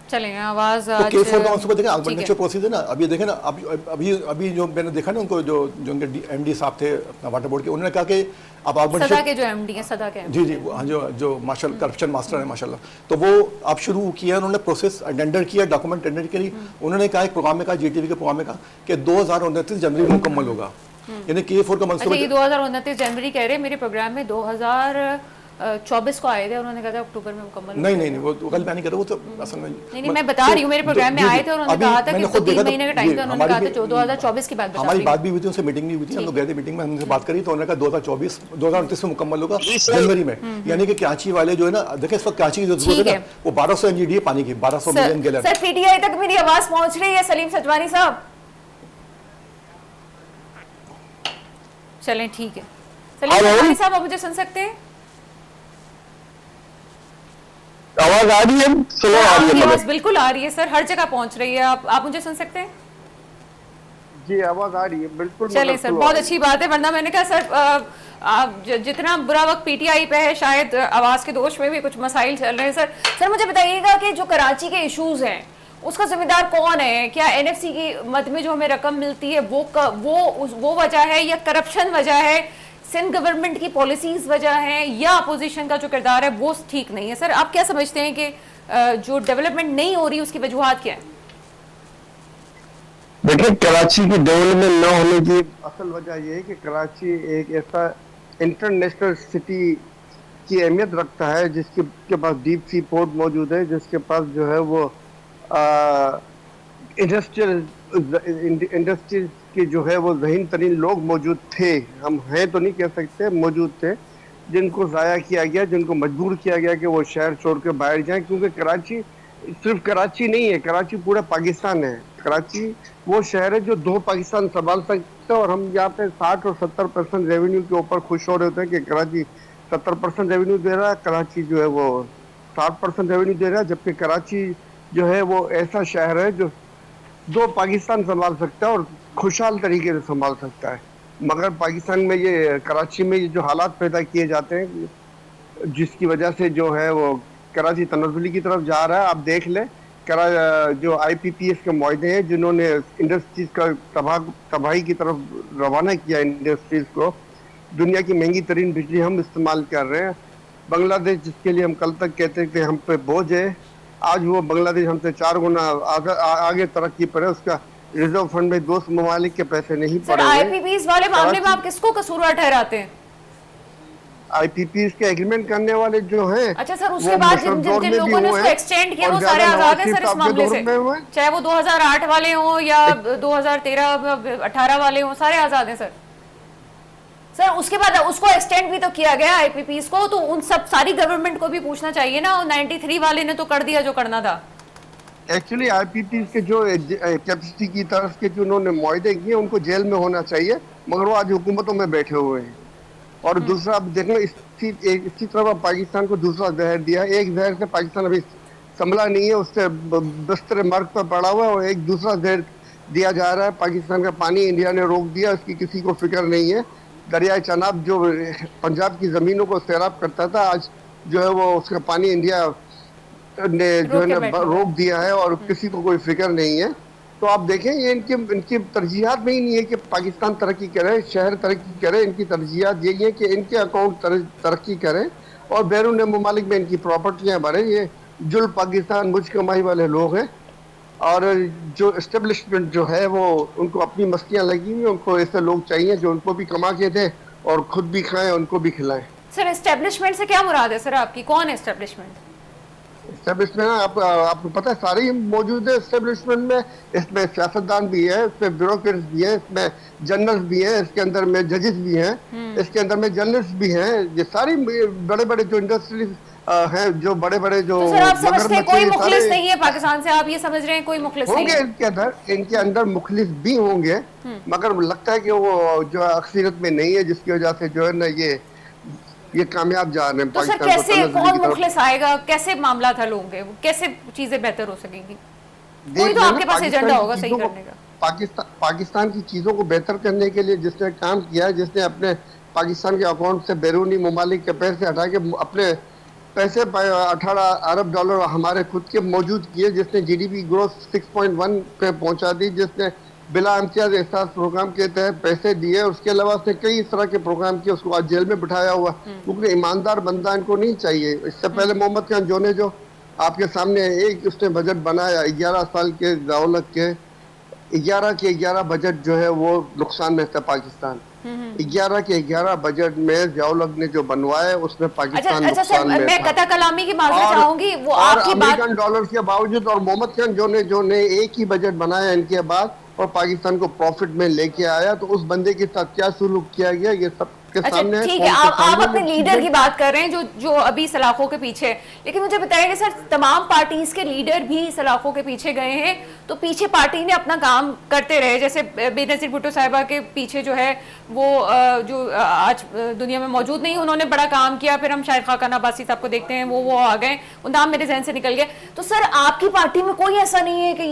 चलें, आवाज आज K4 का मंसूबा देखें, आगमेंटेशन प्रोसेस है ना, अभी देखें ना, अभी जो मैंने देखा ना, उनको जो उनके MD साहब थे अपना वाटर बोर्ड के, उन्होंने कहा कि आप सदा के जो MD हैं, सदा के जी हाँ, जो माशाल्लाह करप्शन मास्टर है माशाल्लाह, तो वो आप शुरू किया उन्होंने प्रोसेस, टेंडर किया, डॉक्यूमेंट टेंडर के लिए। उन्होंने कहा एक प्रोग्राम में कहा, GTV के प्रोग्राम में कहा कि 2029 जनवरी में मुकम्मल होगा, यानी K4 का मंसूबा। ये 2029 जनवरी कह रहे हैं, मेरे प्रोग्राम में 2024 को आए थे, उन्होंने कहा था अक्टूबर में मुकम्मल। नहीं, वो कल मैं नहीं कर रहा, वो तो असल में नहीं, मैं बता रही हूँ, मेरे प्रोग्राम में आए थे और उन्होंने कहा था कि 3 महीने का टाइम था, उन्होंने कहा था 2024 की बात। हमारी बात भी हुई थी, उनसे मीटिंग भी हुई थी, हम लोग गए थे मीटिंग में, हमसे बात करी, तो उन्होंने कहा 2029 में मुकम्मल होगा जनवरी में। यानी कि कराची वाले जो है ना, देखिए इस वक्त कराची की जो जरूरत है ना, वो 1200 MGD है पानी की, 1200 मिलियन गैलन। सर, PTI तक मेरी आवाज पहुंच रही है सलीम सजवानी साहब? चलें, ठीक है। सलीम सजवानी साहब, आप मुझे सुन सकते हैं? आवाज आ रही है? स्लो आ रही है? आवाज बिल्कुल आ रही है सर, हर जगह पहुंच रही है। आप मुझे सुन सकते हैं? जी आवाज आ रही है, बिल्कुल चलिए सर, बहुत अच्छी बात है, वरना मैंने कहा सर जितना बुरा वक्त पीटीआई पे है शायद आवाज के दोष में भी कुछ मसाइल चल रहे हैं। सर मुझे बताइएगा कि जो कराची के इश्यूज हैं उसका जिम्मेदार कौन है? क्या एनएफसी की मद में जो हमें रकम मिलती है वो वजह है, या करप्शन वजह है, सिंध गवर्नमेंट की पॉलिसीज वजह है, या अपोजिशन का जो किरदार है वो ठीक नहीं है? सर आप क्या समझते हैं कि जो डेवलपमेंट नहीं हो रही उसकी वजूहात क्या है? देखिए, कराची की डेवलपमेंट न होने की असल वजह यह है कि कराची एक ऐसा इंटरनेशनल सिटी की अहमियत रखता है जिसके पास डीप सी पोर्ट मौजूद है, जिसके पास जो है वो इंडस्ट्रीज के जो है वो ज़हीन तरीन लोग मौजूद थे, हम हैं तो नहीं कह सकते, मौजूद थे, जिनको ज़ाया किया गया, जिनको मजबूर किया गया कि वो शहर छोड़ के बाहर जाएं, क्योंकि कराची सिर्फ कराची नहीं है, कराची पूरा पाकिस्तान है। कराची वो शहर है जो दो पाकिस्तान संभाल सकता है, और हम यहाँ पे 60 और 70% रेवेन्यू के ऊपर खुश हो रहे होते हैं कि कराची 70% रेवेन्यू दे रहा है, कराची जो है वो 60% रेवेन्यू दे रहा है, जबकि कराची जो है वो ऐसा शहर है जो दो पाकिस्तान संभाल सकता है और खुशहाल तरीके से संभाल सकता है। मगर पाकिस्तान में ये कराची में ये जो हालात पैदा किए जाते हैं, जिसकी वजह से जो है वो कराची तनज़्ज़ुली की तरफ जा रहा है। आप देख लें, जो IPPS के मुआहदे हैं जिन्होंने इंडस्ट्रीज का तबाही की तरफ रवाना किया, इंडस्ट्रीज को, दुनिया की महंगी तरीन बिजली हम इस्तेमाल कर रहे हैं। बांग्लादेश जिसके लिए हम कल तक कहते थे हम पे बोझ है, आज वो बांग्लादेश हमसे 4 गुना आगे तरक्की पर है। उसका रिजर्व फंड में दोस्त ममालिक के पैसे नहीं पड़े। IPPS वाले मामले में आप किसको कसूरवार ठहराते हैं? IPPS के एग्रीमेंट करने वाले जो हैं। अच्छा सर, उसके बाद जिन लोगों ने उसको एक्सटेंड किया वो सारे आजाद हैं सर इस मामले से, चाहे वो 2008 वाले हों या 2013-18 वाले हों, सारे आजाद हैं सर। उसके बाद उसको एक्सटेंड भी तो किया गया IPPS को, तो उन सब सारी गवर्नमेंट को भी पूछना चाहिए ना। 93 वाले ने तो कर दिया जो करना था। एक्चुअली IPPS के जो कैपेसिटी की तरफ के जो उन्होंने मुआहदे किए उनको जेल में होना चाहिए, मगर वो आज हुकूमतों में बैठे हुए हैं। और दूसरा आप देखना, इसी तरह पाकिस्तान को दूसरा जहर दिया। एक जहर से पाकिस्तान अभी संभला नहीं है, उससे बिस्तर मर्ग पर पड़ा हुआ है, और एक दूसरा जहर दिया जा रहा है। पाकिस्तान का पानी इंडिया ने रोक दिया, उसकी किसी को फिक्र नहीं है। दरिया चनाब जो पंजाब की ज़मीनों को सैराब करता था, आज जो है वो उसका पानी इंडिया ने जो है ना रोक दिया है, और किसी को कोई फिक्र नहीं है। तो आप देखें, ये इनकी तरजीहात में ही नहीं है कि पाकिस्तान तरक्की करे, शहर तरक्की करे। इनकी तरजीहात यही है कि इनके अकाउंट तरक्की करें और बैरून ममालिक में इनकी प्रॉपर्टियाँ बढ़ें। ये जुल पाकिस्तान मुझ कमाई वाले लोग हैं, और जो इस्टेब्लिशमेंट जो है वो उनको अपनी मस्तियाँ लगी हुई, उनको ऐसे लोग चाहिए जो उनको भी कमा के दें और खुद भी खाएं, उनको भी खिलाएं। सर इस्टेब्लिशमेंट से क्या मुराद है सर आपकी? कौन है इस्टेब्लिशमेंट? इस्टेब्लिशमेंट आपको पता है, सारे ही मौजूद है इस्टेब्लिशमेंट में। इसमें सियासतदान भी है, इसमें ब्यूरोक्रेट्स भी है, इसमें जनरल्स भी है, इसके अंदर में जजेस भी हैं, इसके अंदर में जर्नलिस्ट भी हैं। ये सारी बड़े बड़े जो इंडस्ट्रीज हैं, जो बड़े बड़े जो तो सर आप समझते हैं कोई मुखलिस नहीं है पाकिस्तान से? आप ये समझ रहे हैं कोई मुखलिस नहीं है? इनके अंदर मुखलिस भी होंगे, मगर लगता है कि वो जो अक्सरियत में नहीं है, जिसकी वजह से जो है ना ये कामयाब जा रहे हैं। तो सर कैसे, कौन मुखलिस आएगा? कैसे मामला हल होंगे? कैसे चीजें बेहतर हो सकेंगी? कोई तो आपके पास एजेंडा होगा सही करने का। पाकिस्तान की चीजों को बेहतर करने के लिए जिसने काम किया है, जिसने अपने पाकिस्तान के अकाउंट से बैरूनी ममालिक के पैसे हटा के अपने पैसे 18 अरब डॉलर हमारे खुद के मौजूद किए, जिसने GDP ग्रोथ 6.1 पे पहुंचा दी, जिसने बिला इम्तियाज एहसास प्रोग्राम के तहत पैसे दिए। उसके अलावा उसने कई इस तरह के प्रोग्राम किए, उसको आज जेल में बिठाया हुआ, क्योंकि ईमानदार बंदा इनको नहीं चाहिए। इससे पहले मोहम्मद खान जो ने जो आपके सामने एक उसने बजट बनाया 11 साल के दौलत के 11 बजट जो है वो नुकसान में था पाकिस्तान। 11 के 11 बजट में ज़ियाउल ने जो बनवाया उसमें पाकिस्तान नुकसान में था। मैं कथा कलामी की माजरत चाहूंगी, वो आपकी बात अमेरिकन डॉलर के बावजूद, और मोहम्मद खान जो ने एक ही बजट बनाया इनके बाद और पाकिस्तान को प्रॉफिट में लेके आया, तो उस बंदे के साथ क्या सुलूक किया गया, ये सब आपके अच्छा सामने है, ठीक कौन है, से आप सामने अपने वो लीडर चीजें- की बात कर रहे हैं जो जो अभी सलाखों के पीछे है, लेकिन मुझे बताइए सर, तमाम पार्टीज के लीडर भी सलाखों के पीछे गए हैं, तो पीछे पार्टी ने अपना काम करते रहे, जैसे बेनजीर भुट्टो साहिबा के पीछे जो है वो जो आज दुनिया में मौजूद नहीं, उन्होंने बड़ा काम किया, फिर हम शाहिद खाकान अब्बासी साहब को देखते हैं, वो आ गए, वो नाम मेरे जहन से निकल गए। तो सर आपकी पार्टी में कोई ऐसा नहीं है कि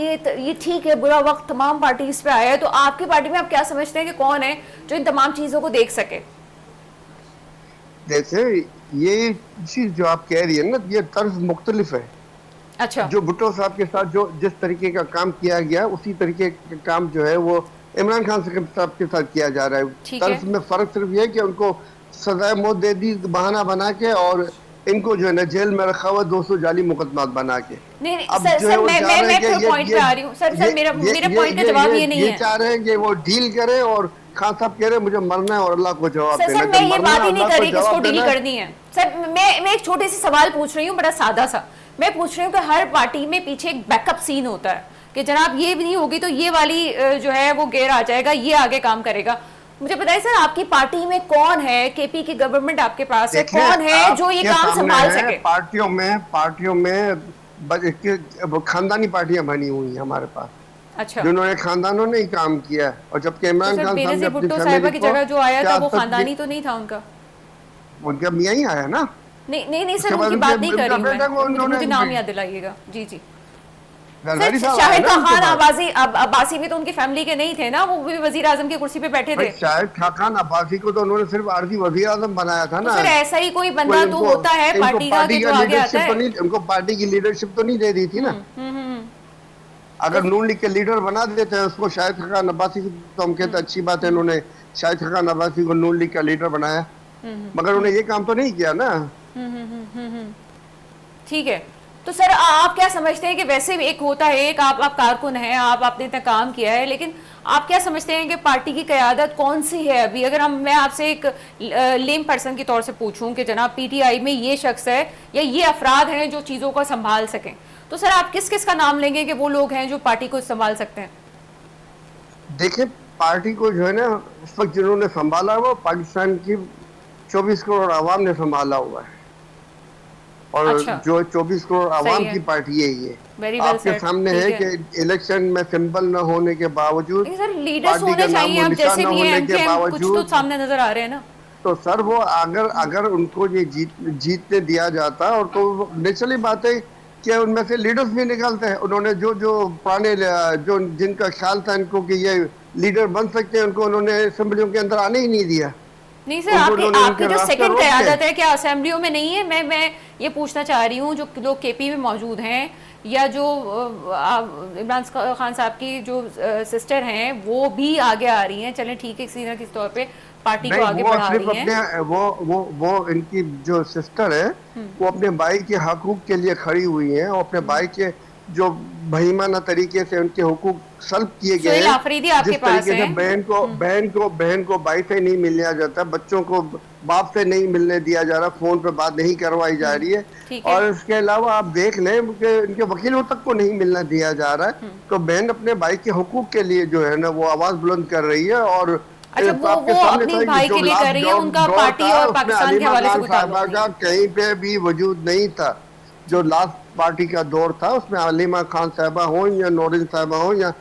ये ठीक है, बुरा वक्त तमाम पार्टीज पे आया है, तो आपकी पार्टी में आप क्या समझते हैं कि कौन है जो इन तमाम चीजों को देख सके? जैसे ये चीज जो आप कह रही है ना, ये तर्ज मुख्तलिफ है। अच्छा, जो भुट्टो साहब के साथ जो जिस तरीके का काम किया गया, उसी तरीके का काम जो है वो इमरान खान साहब के साथ किया जा रहा है। ठीक है। तर्ज में फर्क सिर्फ ये है कि उनको सजाए मौत दे दी बहाना बना के, और इनको जो है ना जेल में रखा हुआ 200 जाली मुकदमा बना के। नहीं नहीं अब सर, जो है सर वो मैं चाह मैं रहे मैं हैं कि फिर पॉइंट पे आ रही हूँ सर, मेरा पॉइंट का जवाब ये नहीं है। ये चाह रहे हैं कि वो डील करे, और खान साहब कह रहे हैं मुझे मरना है और अल्लाह को जवाब सर देना सर है। मैं जब ये मरना बात है, ही नहीं अल्लाह कर को रही किसको जवाब डील देना है। करनी है सर, मैं एक छोटे से सवाल पूछ रही हूँ, बड़ा सादा सा। मैं पूछ रही हूँ कि हर पार्टी में पीछे एक बैकअप सीन होता है कि जनाब ये भी नहीं होगी तो ये वाली जो है वो गेर आ जाएगा, ये आगे काम करेगा। मुझे बताइए सर, आपकी पार्टी में कौन है, केपी की गवर्नमेंट आपके पास है, देखिए, कौन है जो ये आपके काम सामने संभाल है, सके? पार्टियों में खानदानी पार्टियां बनी हुई हैं हमारे पास, अच्छा, जिन्होंने खानदानों ने ही काम किया है। और जबकि तो इमरान सर खान साहब ने बेनजीर अपनी भुट्टो फैमिली साहिबा की को जगह जो आया था वो सियासत खानदानी की- तो नहीं था उनका? उनका मियां ही आया ना। नहीं नहीं नहीं सर, उसके बाद उनकी बात नहीं उनके कर रही हूँ बेटा को मैं, उन्होंने- मुझे नाम याद दिलाइएगा। जी जी जरदारी सर, साहब आए शाहिद ना उनके खान बाद। अब्बासी भी तो उनकी फैमिली के नहीं थे ना, वो भी वजीर आजम की कुर्सी पे बैठे थे। भाई शाहिद खान अब्बासी को तो उन्होंने सिर्फ आरजी वजीर आजम बनाया था तो ना। सर ऐसा ही कोई बंदा कोई तो इनको- होता है इनको पार्टी का कि जो आगे लीडरशिप आता तो है। नहीं, उनको पार्टी की लीडरशिप तो नहीं दे दी थी ना। अगर नून लीग के लीडर बना देते हैं उसको, शाहिद खान अब्बासी को, तो हम कहते हैं अच्छी बात है, इन्होंने शाहिद खान अब्बासी को नून लीग का लीडर बनाया, मगर उन्हें ये काम तो नहीं किया ना। ठीक है, तो सर आप क्या समझते हैं कि वैसे भी एक होता है, एक आप कारकुन हैं, आपने इतना काम किया है, लेकिन आप क्या समझते हैं कि पार्टी की क़यादत कौन सी है अभी? अगर मैं आपसे एक लेम पर्सन के तौर से पूछूं कि जनाब पीटीआई में ये शख्स है या ये अफराद हैं जो चीज़ों को संभाल सकें, तो सर आप किस किस का नाम लेंगे कि वो लोग हैं जो पार्टी को संभाल सकते हैं? देखिए, पार्टी को जो है ना उस वक्त जिन्होंने संभाला वो पाकिस्तान की 24 करोड़ आवाम ने संभाला हुआ है, और अच्छा। जो 24 करोड़ आवाम है। की पार्टी है ये। Very well आपके said, सामने ठीक है है। कि इलेक्शन में सिंबल न होने के बावजूद, लेकिन सर लीडर्स पार्टी होने का नाम चाहिए, और अब निशान जैसे न भी है होने के एमकेएम कुछ तो बावजूद, सामने नजर आ रहे हैं ना। तो सर वो अगर उनको ये जीतने दिया जाता, और तो नेचुरली बात है कि उनमें से लीडर्स भी निकालते हैं। उन्होंने जो पुराने जो जिनका ख्याल था इनको कि ये लीडर बन सकते हैं, उनको उन्होंने असेंबलियों के अंदर आने ही नहीं दिया। नहीं सर, उनको आपकी उन्होंने आपकी उनके जो रास्ते सेकंड रोक के- क़यादत है क्या असेंबलियों में नहीं है? मैं ये पूछना चाह रही हूँ, जो लोग केपी में मौजूद हैं या जो इमरान खान साहब की जो सिस्टर हैं वो भी आगे आ रही हैं, चलें ठीक है, किसी ना किसी तौर पे पार्टी को आगे वो बढ़ा सिर्फ रही हैं। अपने वो इनकी जो सिस्टर है वो अपने भाई के हकूक के लिए खड़ी हुई है, और अपने भाई के जो बहिमाना तरीके से उनके हुकूक सल्ब किए गए सुहेल हैं, आफरीदी आपके जिस पास तरीके से हैं। बहन को भाई से नहीं मिलने जाता, बच्चों को बाप से नहीं मिलने दिया जा रहा, फोन पे बात नहीं करवाई जा रही है, ठीक है। और इसके अलावा आप देख लें कि इनके वकीलों तक को नहीं मिलना दिया जा रहा है। तो बहन अपने भाई के हुकूक के लिए जो है ना वो आवाज बुलंद कर रही है। और अच्छा, आपके वो सामने अपने था कि भाई जो के लिए लास्ट कर रही है, दौर- उनका दौर पार्टी था, और उसमें पाकिस्तान के अलीमा हवाले से खान कोई ताल्लुक साहबा नहीं का कहीं पे भी वजूद नहीं था। जो लास्ट पार्टी का दौर था उसमें अलीमा खान साहबा हो या नौरीन साहबा हो या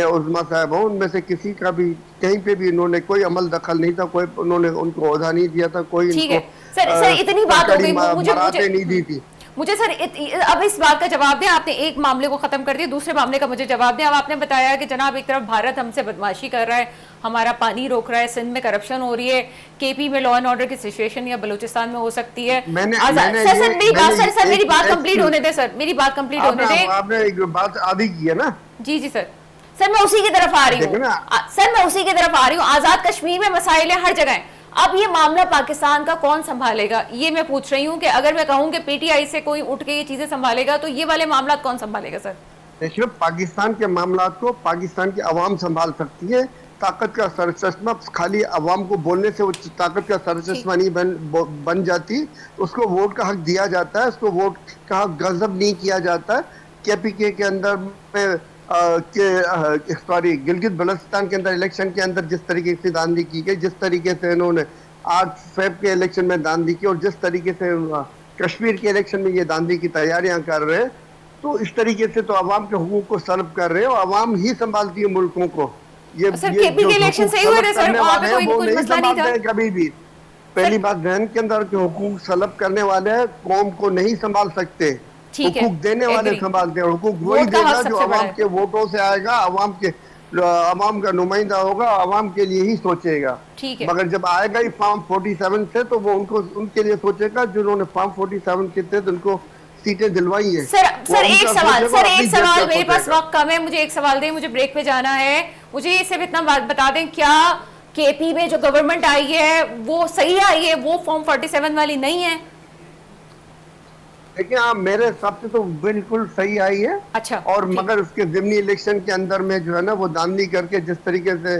उज़मा साहब हो, उनमें से किसी का भी कहीं पे भी इन्होंने कोई अमल दखल नहीं था, कोई उन्होंने उनको ओहदा नहीं दिया था, कोई ठीक है इनको सर, इतनी बात हो गई, मराते नहीं दी थी। मुझे सर अब इस बात का जवाब दें। आपने एक मामले को खत्म कर दिया, दूसरे मामले का मुझे जवाब दें। अब आपने बताया कि जनाब एक तरफ भारत हमसे बदमाशी कर रहा है, हमारा पानी रोक रहा है, सिंध में करप्शन हो रही है, केपी में लॉ एंड ऑर्डर की सिचुएशन या बलूचिस्तान में हो सकती है। सर मेरी बात कंप्लीट होने दे, सर मेरी बात कंप्लीट होने दे। आपने एक बात आधी की है ना। जी जी सर, मैं उसी की तरफ आ रही हूँ सर, मैं उसी की तरफ आ रही हूँ। आजाद कश्मीर में मसाइल है हर जगह। अब ये मामला पाकिस्तान का कौन संभालेगा, ये मैं पूछ रही हूँ कि अगर मैं कहूँ कि पीटीआई से कोई उठ के ये चीजें संभालेगा तो ये वाले मामला कौन संभालेगा? सर देखिए, पाकिस्तान के मामला को पाकिस्तान की आवाम संभाल सकती है। ताकत का सरचश्मा खाली आवाम को बोलने से वो ताकत का सरचश्मा नहीं बन जाती। उसको वोट का हक दिया जाता है, उसको वोट का हक गजब नहीं किया जाता। केपीके के अंदर में गिलगित बल्तिस्तान के अंदर इलेक्शन के अंदर जिस तरीके से धांधली की गई, जिस तरीके से इन्होंने 8 फेब के इलेक्शन में धांधली की, और जिस तरीके से कश्मीर के इलेक्शन में ये धांधली की तैयारियां कर रहे हैं, तो इस तरीके से तो अवाम के हुकूक को सल्ब कर रहे हैं, और अवाम ही संभालती है मुल्कों को। सर केपी के इलेक्शन सही हुए थे सर, वहाँ पे कोई कुछ मसला नहीं था कभी भी। पहली बात जहन के अंदर के हुकूक सलब करने वाले कौम को नहीं संभाल सकते, हुकूक देने वाले संभालते हैं। हुकूक वही देगा जो अवाम के वोटों से आएगा, अवाम का नुमाइंदा होगा, अवाम के लिए ही सोचेगा। मगर जब आएगा ही फॉर्म 47 से, तो वो उनके लिए सोचेगा जिन्होंने फॉर्म 47 के तहत उनको सीटें दिलवाई है। सर एक सवाल मेरे पास वक्त कम है, मुझे एक सवाल दें, मुझे ब्रेक पे जाना है। मुझे ये सिर्फ इतना बात बता दें, क्या केपी में जो गवर्नमेंट आई है वो सही आई है, वो फॉर्म 47 वाली नहीं है? देखिए हाँ, मेरे हिसाब से तो बिल्कुल सही आई है। अच्छा, और मगर उसके ज़िमनी इलेक्शन के अंदर में जो है ना, वो धांधली करके जिस तरीके से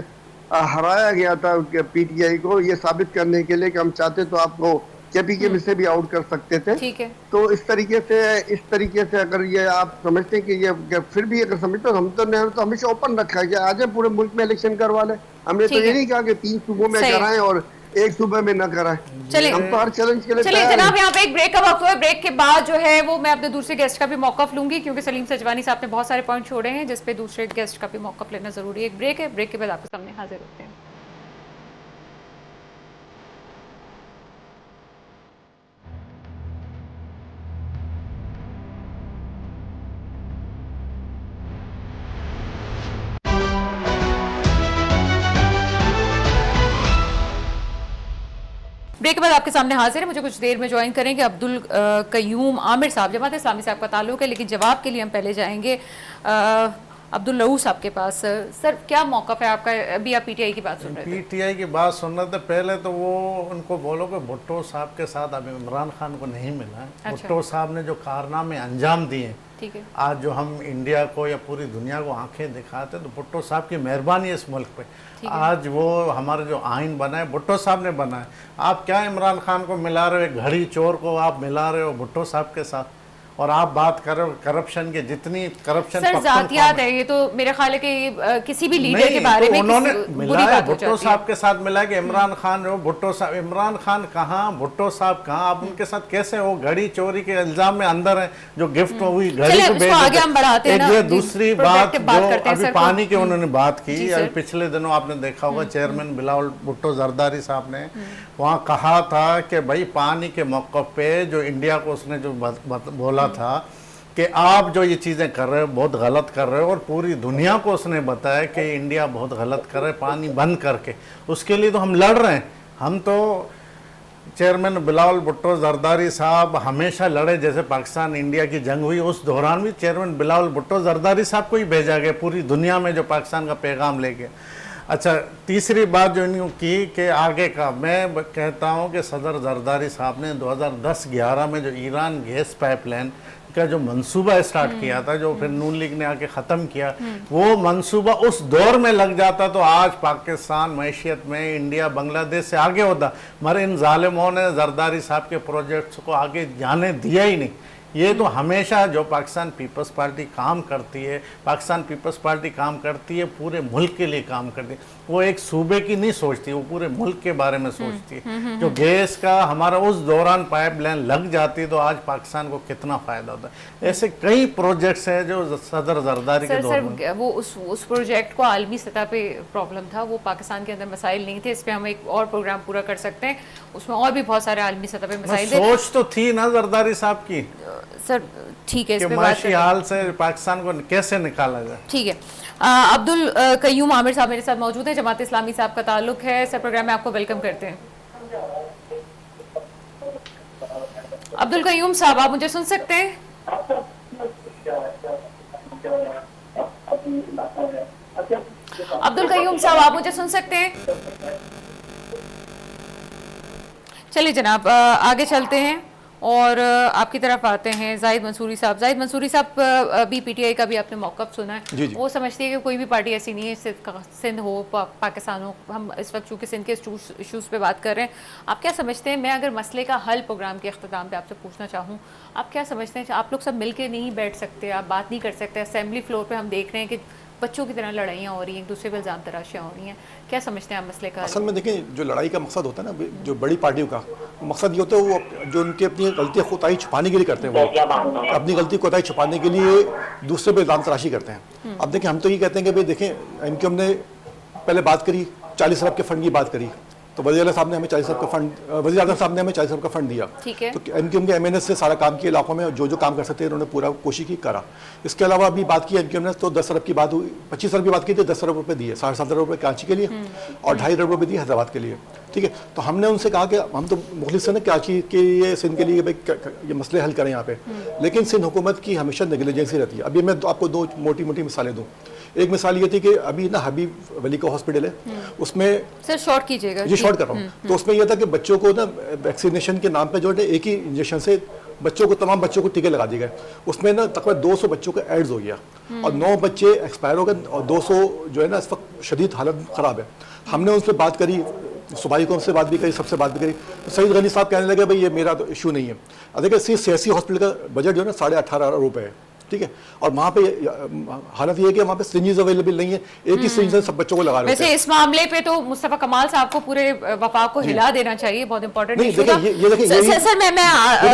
हराया गया था पीटीआई को, ये साबित करने के लिए कि हम चाहते तो आपको केपी में से भी आउट कर सकते थे। ठीक है। तो इस तरीके से अगर ये आप समझते हैं कि ये फिर भी अगर समझते, हम तो हमेशा ओपन रखा है कि आज पूरे मुल्क में इलेक्शन करवा ले। हमने तो ये नहीं कहा कि 3 सूबों में कराएं और एक सूबे में न कराएं। चलिए, हम तो हर चैलेंज के लिए चलिए जनाब, यहाँ पे एक ब्रेक का वक्त हुआ है। ब्रेक के बाद जो है वो मैं अपने दूसरे गेस्ट का भी मौकफ लूंगी, क्योंकि सलीम सजवानी साहब ने बहुत सारे पॉइंट छोड़े हैं जिसपे दूसरे गेस्ट का भी मौकफ लेना जरूरी है। एक ब्रेक है, ब्रेक के बाद आपके सामने हाजिर होते हैं। ब्रेक के बाद आपके सामने हाजिर है। मुझे कुछ देर में ज्वाइन करेंगे अब्दुल कयूम आमिर साहब, जमात इस्लामी साहब का ताल्लुक है, लेकिन जवाब के लिए हम पहले जाएंगे अब्दुल रऊफ साहब के पास। सर क्या मौक़िफ़ है आपका? अभी आप पीटीआई की बात सुन रहे थे। पीटीआई की बात सुन रहे थे। पहले तो वो उनको बोलो कि भुट्टो साहब के साथ अब इमरान खान को नहीं मिला है। अच्छा। भुट्टो साहब ने जो कारनामे अंजाम दिए, ठीक है, आज जो हम इंडिया को या पूरी दुनिया को आंखें दिखाते, तो भुट्टो साहब की मेहरबानी है इस मुल्क पे। आज वो हमारा जो आइन बना है भुट्टो साहब ने बना है। आप क्या इमरान खान को मिला रहे हो, घड़ी चोर को आप मिला रहे हो भुट्टो साहब के साथ, और आप बात कर रहे हो करप्शन की। जितनी करप्शन सर जातियात है, ये तो मेरे ख्याल है कि किसी भी लीडर के बारे में उन्होंने बुरी बात हो भुट्टो साहब के साथ मिला कि इमरान खान हो, भुट्टो साहब। इमरान खान कहाँ, भुट्टो साहब कहाँ? आप उनके साथ कैसे हो? घड़ी चोरी के इल्जाम में अंदर है, जो गिफ्ट हुई घड़ी को बेच। ये दूसरी बात जो अभी पानी की उन्होंने बात की, अभी पिछले दिनों आपने देखा होगा चेयरमैन बिलावल भुट्टो जरदारी साहब ने वहाँ कहा था कि भाई पानी के मौक़िफ़ पे जो इंडिया को उसने जो बोला था कि आप जो ये चीज़ें कर रहे हो बहुत गलत कर रहे हो, और पूरी दुनिया को उसने बताया कि इंडिया बहुत गलत कर रहा है पानी बंद करके। उसके लिए तो हम लड़ रहे हैं। हम तो चेयरमैन बिलावल भुट्टो जरदारी साहब हमेशा लड़े, जैसे पाकिस्तान इंडिया की जंग हुई उस दौरान भी चेयरमैन बिलावल भुट्टो जरदारी साहब को ही भेजा गया पूरी दुनिया में, जो पाकिस्तान का पैगाम ले गया। अच्छा, तीसरी बात जो इन्होंने की कि आगे का, मैं कहता हूं कि सदर जरदारी साहब ने 2010-11 में जो ईरान गैस पाइपलाइन का जो मंसूबा स्टार्ट किया था, जो फिर नून लीग ने आके ख़त्म किया, वो मंसूबा उस दौर में लग जाता तो आज पाकिस्तान मैशियत में इंडिया बांग्लादेश से आगे होता। मगर इन जालिमों ने जरदारी साहब के प्रोजेक्ट्स को आगे जाने दिया ही नहीं। ये तो हमेशा जो पाकिस्तान पीपल्स पार्टी काम करती है, पाकिस्तान पीपल्स पार्टी काम करती है पूरे मुल्क के लिए काम करती है। वो एक सूबे की नहीं सोचती, वो पूरे मुल्क के बारे में सोचती है। जो गैस का हमारा उस दौरान पाइपलाइन लग जाती तो आज पाकिस्तान को कितना फ़ायदा होता है। ऐसे कई प्रोजेक्ट्स हैं जो सदर जरदारी के दौर में। वो उस प्रोजेक्ट को आलमी सतह पे प्रॉब्लम था, वो पाकिस्तान के अंदर मसाइल नहीं थे। इस पर हम एक और प्रोग्राम पूरा कर सकते हैं, उसमें और भी बहुत सारे आलमी सतह पे मसाइल थे। सोच तो थी ना जरदारी साहब की, सर ठीक है, इस पे माशी हाल से पाकिस्तान को कैसे निकाला जाए। ठीक है, अब्दुल कयूम आमिर साहब मेरे साथ मौजूद है, जमात इस्लामी साहब का ताल्लुक है। सर प्रोग्राम में आपको वेलकम करते हैं। अब्दुल कयूम साहब, आप मुझे सुन सकते हैं? अब्दुल कयूम साहब, आप मुझे सुन सकते हैं? चलिए जनाब, आगे चलते हैं और आपकी तरफ आते हैं जाहिद मंसूरी साहब। जाहिद मंसूरी साहब, अभी पीटीआई का भी आपने मौक़िफ़ सुना है। जी जी। वो समझती है कि कोई भी पार्टी ऐसी नहीं है, सिंध हो पाकिस्तान हो, हम इस वक्त चूँकि सिंध के इशूज़ पे बात कर रहे हैं, आप क्या समझते हैं? मैं अगर मसले का हल प्रोग्राम के अख्ताम पे आपसे पूछना चाहूँ, आप क्या समझते हैं? आप लोग सब मिल के नहीं बैठ सकते, आप बात नहीं कर सकते? असेंबली फ्लोर पर हम देख रहे हैं कि बच्चों की तरह लड़ाइयाँ हो रही हैं, एक दूसरे पर इल्ज़ाम तराशियाँ हो रही हैं, क्या समझते हैं आप मसले का? असल में देखें, जो लड़ाई का मकसद होता है ना, जो बड़ी पार्टियों का मकसद ये होता है, वो जो उनकी अपनी गलती कोताही छुपाने के लिए करते हैं, वो अपनी गलती कोताही छुपाने के लिए दूसरे पर इल्ज़ाम तराशी करते हैं। अब देखें, हम तो ये कहते हैं कि भाई देखें, इनके हमने पहले बात करी 40 अरब के फ़ंड की बात करी, तो वज़ीर आज़म साहब ने हमें 40 अरब का फंड, वज़ीर आज़म साहब ने हमें 40 अरब का फंड दिया। ठीक है। तो एमक्यूएम के एमएनएस से सारा काम किया, इलाकों में जो जो काम कर सकते हैं उन्होंने पूरा कोशिश की, करा। इसके अलावा अभी बात की एमक्यूएम ने, तो 10 अरब की बात हुई, 25 अरब की बात की थी, 10 अरब रुपये दिए, 7.5 अरब रुपये कराची के लिए और 2.5 अरब रुपये दिए हैदराबाद के लिए। ठीक है, तो हमने उनसे कहा कि हम तो मुखलिस हैं ना कराची के लिए, सिंध के लिए, भाई ये मसले हल करें यहाँ पे, लेकिन सिंध हुकूमत की हमेशा नेग्लिजेंसी रहती है। अभी मैं आपको दो मोटी मोटी मिसालें दूँ। एक मिसाल ये थी कि अभी ना हबीब वली का हॉस्पिटल है, उसमें सर शॉर्ट कीजिएगा, ये शॉर्ट कर रहा हूँ, तो उसमें यह था कि बच्चों को ना वैक्सीनेशन के नाम पे जो है एक ही इंजेक्शन से बच्चों को, तमाम बच्चों को टीके लगा दिए गए। उसमें ना तकरीबन 200 बच्चों का एड्स हो गया और 9 बच्चे एक्सपायर हो गए और 200 जो है ना इस वक्त शदीद हालत ख़राब है। हमने उनसे बात करी, सुबाई को उनसे बात भी करी, सबसे बात भी करी, तो सईद गनी साहब कहने लगे भाई ये मेरा तो इशू नहीं है। देखिए सियासी हॉस्पिटल का बजट जो है ना 18.5 अरब रुपये है। ठीक है, और वहाँ पे हालत ये है कि वहाँ पे सिरिंजेस अवेलेबल नहीं है, एक ही सिरिंज सब बच्चों को लगा रहे हैं। वैसे इस मामले पे तो मुस्तफा कमाल साहब को पूरे वफाक को हिला देना चाहिए, बहुत इंपॉर्टेंट इशू था। सर मैं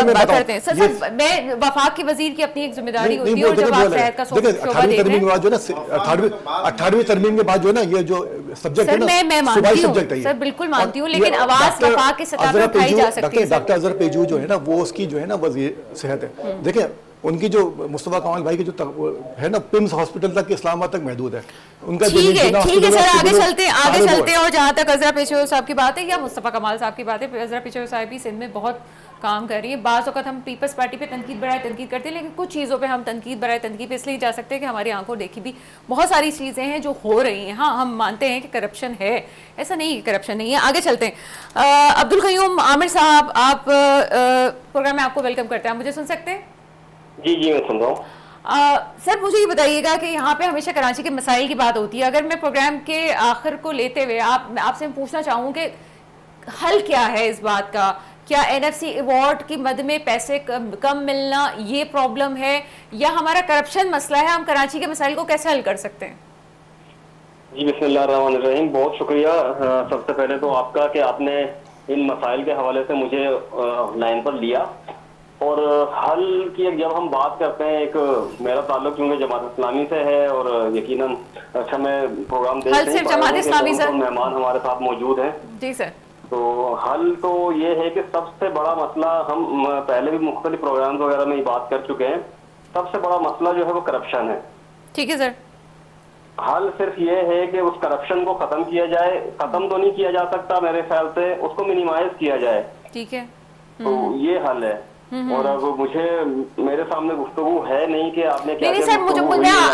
बात करते हैं सर, मैं वफाक के वजीर की अपनी एक जिम्मेदारी होती है, और जब आप सेहत का शोबा देख रहे हैं, 18वीं तरमीम के बाद जो है ना ये जो सब्जेक्ट है ना, मैं मानती हूँ सर, बिल्कुल मानती हूँ, लेकिन आवाज वफाक के सतह पर उठाई जा सकती है। डॉक्टर अजहर पेजू जो है ना, वो उसकी जो है ना वजीर सेहत है। देखिए उनकी जो मुस्तफा कमाल भाई की जो है ना, पिम्स हॉस्पिटल तक इस्लामाबाद तक महदूद है उनका। ठीक है सर, आगे चलते हैं। और जहाँ तक अजरा पेशवा साहब की बात है या मुस्तफा कमाल साहब की बात है, अजरा पेशवा साहब भी सिंध में बहुत काम कर रही है। बाज़ औक़ात हम पीपल्स पार्टी पे तनकीद बराए तनकीद करते हैं, लेकिन कुछ चीज़ों पे हम तनकीद बराए तनकीद पे इसलिए जा सकते हैं कि हमारी आंखों देखी भी बहुत सारी चीज़ें हैं जो हो रही हैं। हाँ, हम मानते हैं कि करप्शन है, ऐसा नहीं कि करप्शन नहीं है। आगे चलते हैं। अब्दुल क़य्यूम आमिर साहब, आप प्रोग्राम में आपको वेलकम करते हैं। आप मुझे सुन सकते हैं? जी मैं सुन रहा हूँ। सर मुझे ये बताइएगा कि यहाँ पे हमेशा कराची के मसाइल की बात होती है। अगर मैं प्रोग्राम के आखिर को लेते हुए आपसे पूछना चाहूँ कि हल क्या है इस बात का? क्या एनएफसी अवार्ड की मद में पैसे कम मिलना ये प्रॉब्लम है, या हमारा करप्शन मसला है? हम कराची के मसाइल को कैसे हल कर सकते हैं? जी बिस्मिल्लाहिर्रहमानिर्रहीम, बहुत शुक्रिया सबसे पहले तो आपका कि आपने इन मसाइल के हवाले से मुझे लाइन पर लिया। और हल की जब हम बात करते हैं, एक मेरा ताल्लुक क्योंकि जमात इस्लामी से है और यकीनन अच्छा मैं प्रोग्राम देख नहीं पा रहा हूं, मेहमान हमारे साथ मौजूद हैं। जी सर। तो हल तो ये है कि सबसे बड़ा मसला, हम पहले भी मुख्तलिफ प्रोग्राम वगैरह में बात कर चुके हैं, सबसे बड़ा मसला जो है वो करप्शन है। ठीक है सर। हल सिर्फ ये है कि उस करप्शन को खत्म किया जाए। खत्म तो नहीं किया जा सकता मेरे ख्याल से, उसको मिनिमाइज किया जाए। ठीक है, तो ये हल है। और अब मुझे मेरे सामने गुफ्तगू है नहीं कि आपने क्या नहीं सर,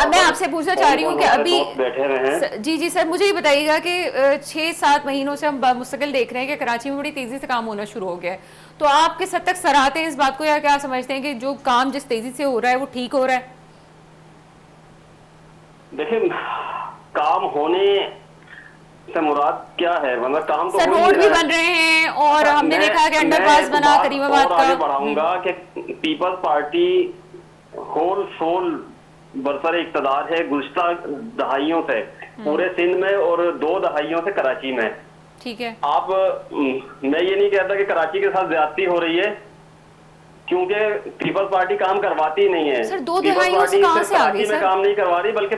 मैं आपसे पूछना चाह रही हूँ कि अभी बैठे रहे हैं। जी सर, मुझे ये बताइएगा कि 6-7 महीनों से हम मुस्तकिल देख रहे हैं कि कराची में बड़ी तेजी से काम होना शुरू हो गया है, तो आप किस हद तक सराहते हैं इस बात को, या क्या समझते हैं कि जो काम जिस तेजी से हो रहा है वो ठीक हो रहा है? देखिए, काम होने से मुराद क्या है, मतलब काम तो रोड भी बन रहे हैं और हमने देखा कि अंडरपास बना करीमाबाद का। आगे बढ़ाऊंगा कि पीपल्स पार्टी होल सोल बरसर इक़्तिदार है गुज़श्ता दहाइयों से पूरे सिंध में और 2 दहाइयों से कराची में। ठीक है। आप मैं ये नहीं कहता कि कराची के साथ ज्यादती हो रही है, क्योंकि पीपल्स पार्टी काम करवाती नहीं है। सर 2 दहाइयों से कहां से आ गई सर? काम नहीं करवा रही, बल्कि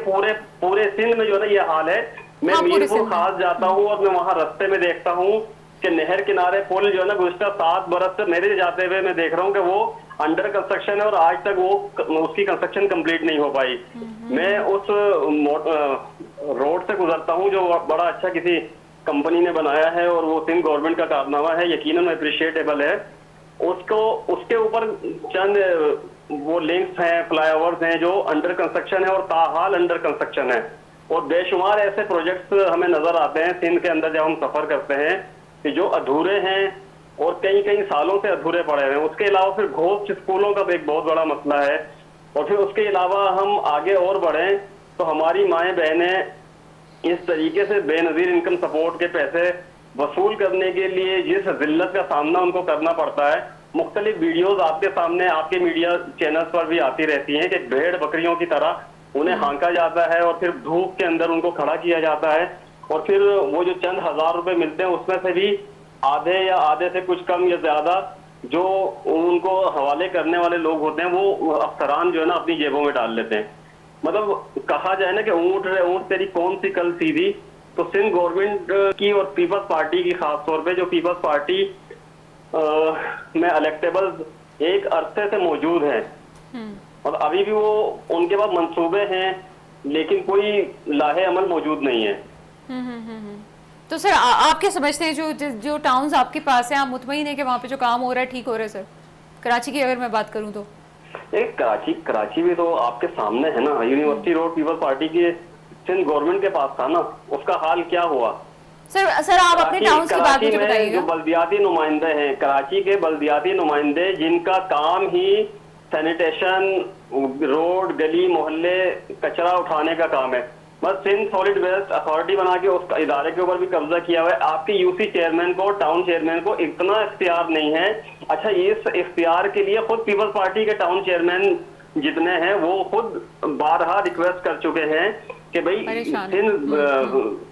पूरे सिंध में जो है ये हाल है। मैं मीरपुर खास जाता हूँ और मैं वहाँ रास्ते में देखता हूँ कि नहर किनारे पुल जो है ना गुज़श्ता 7 बरस से मेरे जाते हुए मैं देख रहा हूँ कि वो अंडर कंस्ट्रक्शन है और आज तक वो उसकी कंस्ट्रक्शन कंप्लीट नहीं हो पाई। मैं उस रोड से गुजरता हूँ जो बड़ा अच्छा किसी कंपनी ने बनाया है और वो सिंध गवर्नमेंट का कारनामा है, यकीनन अप्रिशिएटेबल है। उसके ऊपर चंद वो लिंक्स हैं, फ्लाईओवर्स हैं जो अंडर कंस्ट्रक्शन है और ताहाल अंडर कंस्ट्रक्शन है। और बेशुमार ऐसे प्रोजेक्ट्स हमें नजर आते हैं सिंध के अंदर जब हम सफर करते हैं कि जो अधूरे हैं और कई सालों से अधूरे पड़े हैं। उसके अलावा फिर घोस्ट स्कूलों का भी एक बहुत बड़ा मसला है। और फिर उसके अलावा हम आगे और बढ़ें तो हमारी माएँ बहनें इस तरीके से बेनजीर इनकम सपोर्ट के पैसे वसूल करने के लिए जिस जिल्लत का सामना उनको करना पड़ता है। मुख्तलिफ वीडियोज आपके सामने आपके मीडिया चैनल्स पर भी आती रहती हैं कि भेड़ बकरियों की तरह उन्हें हाँका जाता है और फिर धूप के अंदर उनको खड़ा किया जाता है, और फिर वो जो चंद हजार रुपए मिलते हैं उसमें से भी आधे या आधे से कुछ कम या ज्यादा जो उनको हवाले करने वाले लोग होते हैं वो अफसरान जो है ना अपनी जेबों में डाल लेते हैं। मतलब कहा जाए ना कि ऊंट रे ऊंट तेरी कौन सी कल सीधी, तो सिंध गवर्नमेंट की और पीपल्स पार्टी की खास तौर पे, जो पीपल्स पार्टी में इलेक्टेबल्स एक अरसे से मौजूद है और अभी भी वो उनके पास मंसूबे हैं लेकिन कोई लाहे अमल मौजूद नहीं है। तो सर आप क्या समझते हैं जो टाउन्स आपके पास हैं, आप मुतमईन है कि वहाँ पे जो काम हो रहा है ठीक हो रहा है? सर कराची की अगर मैं बात करूँ तो कराची भी तो आपके सामने है ना, यूनिवर्सिटी रोड पीपल्स पार्टी के सिंध गवर्नमेंट के पास था ना, उसका हाल क्या हुआ? सर आप अपने टाउन्स की बात मुझे बताइएगा। जो बल्दियाती नुमाइंदे हैं, कराची के बल्दियाती नुमाइंदे जिनका काम ही सैनिटेशन, रोड, गली मोहल्ले, कचरा उठाने का काम है, बस सिंध सॉलिड वेस्ट अथॉरिटी बना के उस इदारे के ऊपर भी कब्जा किया हुआ है। आपके यूसी चेयरमैन को, टाउन चेयरमैन को इतना इख्तियार नहीं है। अच्छा, इस इख्तियार के लिए खुद पीपल्स पार्टी के टाउन चेयरमैन जितने हैं वो खुद बारहा रिक्वेस्ट कर चुके हैं कि भाई सिंध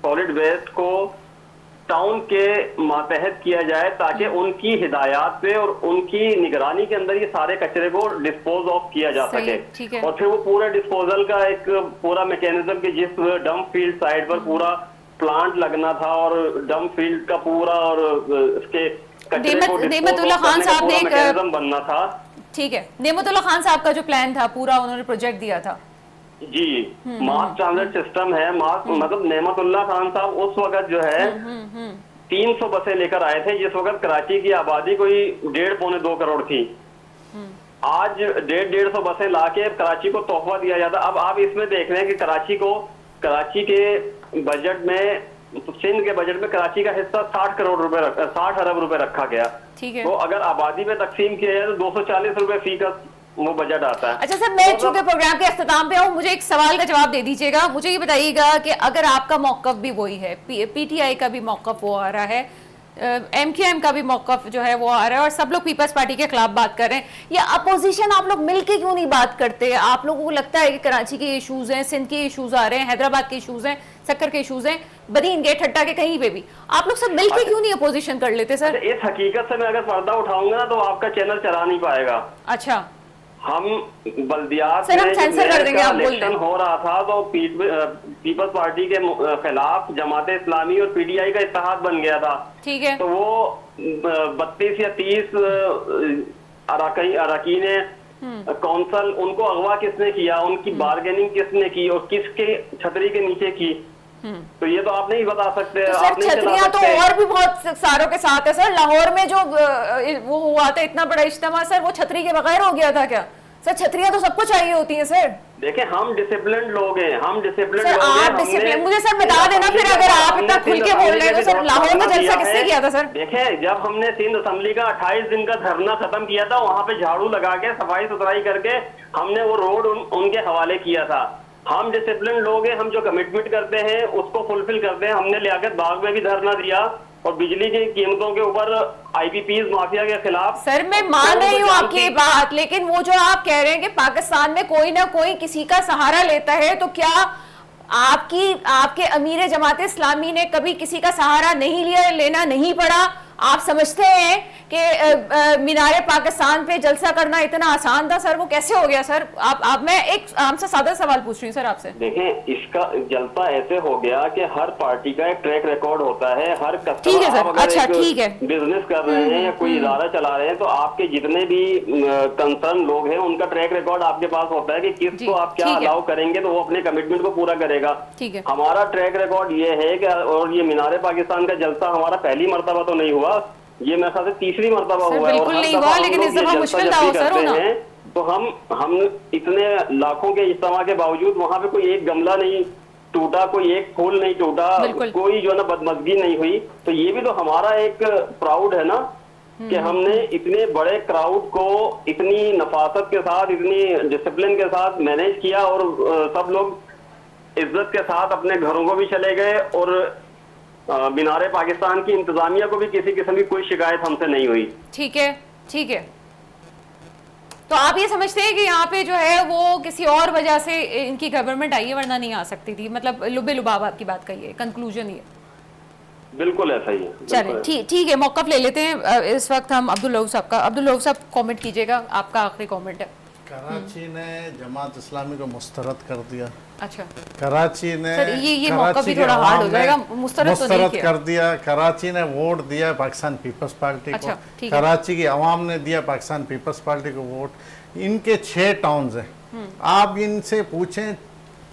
सॉलिड वेस्ट को टाउन के मातहत किया जाए ताकि उनकी हिदायत पे और उनकी निगरानी के अंदर ये सारे कचरे को डिस्पोज ऑफ किया जा सके, और फिर वो पूरे डिस्पोजल का एक पूरा मैकेनिज्म के जिस डंप फील्ड साइड पर पूरा प्लांट लगना था और डंप फील्ड का पूरा और इसके कचरे को नेमतुल्लाह खान साहब ने मैकेनिज्म बनना था। ठीक है, नेमतुल्लाह खान साहब का जो प्लान था पूरा उन्होंने प्रोजेक्ट दिया था जी, मास ट्रांजिट सिस्टम है। मतलब नेमतुल्लाह खान साहब उस वक्त जो है 300 बसें लेकर आए थे जिस वक्त कराची की आबादी कोई 1.5-2 करोड़ थी। आज 150 बसें लाके कराची को तोहफा दिया जाता। अब आप इसमें देख रहे हैं कि कराची के बजट में, सिंध के बजट में कराची का हिस्सा 60 अरब रुपए रखा गया। ठीक है, तो अगर आबादी में तकसीम किया जाए तो 240 रुपए फी का वो बजट आता है। अच्छा सर, मैं चूंकि प्रोग्राम के अख्ताम पे हूँ, मुझे एक सवाल का जवाब दे दीजिएगा। मुझे ये बताइएगा कि अगर आपका मौक़िफ़ भी वही है, पीटीआई का भी मौक़िफ़ वो आ रहा है, एमक्यूएम का भी मौक़िफ़ जो है वो आ रहा है और सब लोग पीपल्स पार्टी के खिलाफ बात कर रहे हैं, या अपोजिशन आप लोग मिलके क्यों नहीं बात करते? आप लोगों को लगता है कि कराची के इशूज़ हैं, सिंध के इशूज़ आ रहे हैं, हैदराबाद के इशूज़ हैं, सक्कर के इशूज़ हैं, बदीन गेट हट्टा के कहीं पे भी, आप लोग सब मिलके क्यों नहीं अपोजिशन कर लेते? सर इस हकीकत से मैं अगर पर्दा उठाऊंगा ना तो आपका चैनल चला नहीं पाएगा। अच्छा, हम बल्दियात में इलेक्शन हो रहा था तो पीपल्स पार्टी के खिलाफ जमात इस्लामी और पीटीआई का इत्तेहाद बन गया था। ठीक है, तो वो 32 या 30 अरकान कौंसल, उनको अगवा किसने किया, उनकी बार्गेनिंग किसने की और किसके छतरी के नीचे की, तो ये तो आप नहीं बता सकते। तो सर छतरियां तो और भी बहुत सारों के साथ है सर। लाहौर में जो वो हुआ था इतना बड़ा इज्तिमा, सर वो छतरी के बगैर हो गया था क्या? सर छतरियां तो सबको चाहिए होती हैं सर। देखें, हम डिसिप्लिन लोग हैं, हम डिसिप्लिन सर, आप डिसिप्लिन मुझे सर बता देना फिर, अगर आप इतना खुल के बोल रहे हैं तो सर लाहौर में जलसा किसने किया था? सर देखें, जब हमने सिंध असेंबली का 28 दिन का धरना खत्म किया था, वहाँ पे झाड़ू लगा के सफाई सुथराई करके हमने वो रोड उनके हवाले किया था। हम डिसिप्लिन लोग हैं, हम जो कमिटमेंट करते हैं उसको फुलफिल करते हैं। हमने लियाकत बाग में भी धरना दिया और बिजली की कीमतों के ऊपर आईपीपीज माफिया के खिलाफ। सर मैं मान रही हूँ आपकी बात, लेकिन वो जो आप कह रहे हैं कि पाकिस्तान में कोई ना कोई किसी का सहारा लेता है, तो क्या आपके अमीर जमात इस्लामी ने कभी किसी का सहारा नहीं लिया, लेना नहीं पड़ा? आप समझते हैं कि मीनारे पाकिस्तान पे जलसा करना इतना आसान था? सर वो कैसे हो गया? सर आप मैं एक हमसे सादा सवाल पूछ रही हूँ सर आपसे। देखें, इसका जलसा ऐसे हो गया कि हर पार्टी का एक ट्रैक रिकॉर्ड होता है। हर ठीक है सर, अच्छा ठीक है, बिजनेस कर रहे हैं या कोई इदारा चला रहे हैं तो आपके जितने भी कंसर्न लोग हैं उनका ट्रैक रिकॉर्ड आपके पास होता है कि किसको आप क्या अलाउ करेंगे तो वो अपने कमिटमेंट को पूरा करेगा। ठीक है, हमारा ट्रैक रिकॉर्ड ये है कि, और ये मीनारे पाकिस्तान का जलसा हमारा पहली मरतबा तो नहीं हुआ, ये मेरे ख्याल से तीसरी मरतबा हुआ है। बिल्कुल नहीं हुआ, लेकिन इस दफा मुश्किल था सर होना। तो हम इतने लाखों के इज्तिमा के बावजूद वहां पे कोई एक गमला नहीं टूटा, कोई एक फूल नहीं टूटा, कोई जो है ना बदमजगी नहीं हुई। तो ये भी तो हमारा एक प्राउड है ना कि हमने इतने बड़े क्राउड को इतनी नफासत के साथ, इतनी डिसिप्लिन के साथ मैनेज किया और सब लोग इज्जत के साथ अपने घरों को भी चले गए और मीनारे पाकिस्तान की इंतजामिया को भी किसी किस्म की कोई शिकायत हमसे नहीं हुई। ठीक है, ठीक है, तो आप ये समझते हैं कि यहाँ पे जो है वो किसी और वजह से इनकी गवर्नमेंट आई है, वरना नहीं आ सकती थी, मतलब लुबे लुबाब आपकी बात कही है, कंक्लूजन ये? बिल्कुल ऐसा ही है। चलें ठीक है, मौक़िफ़ ले लेते हैं। इस वक्त हम अब्दुल रऊफ़ साहब का, अब्दुल रऊफ़ साहब कमेंट कीजिएगा, आपका आखिरी कमेंट है। कराची ने जमात इस्लामी को मुस्तरद कर दिया। अच्छा, कराची ने सर ये मौका भी थोड़ा हार्ड हो जाएगा, मुस्तरद तो नहीं किया। कर दिया। कराची ने वोट दिया पाकिस्तान पीपल्स पार्टी अच्छा, को, ठीक है। कराची की आवाम ने दिया पाकिस्तान पीपल्स पार्टी को वोट। इनके 6 टाउन्स हैं, आप इनसे पूछें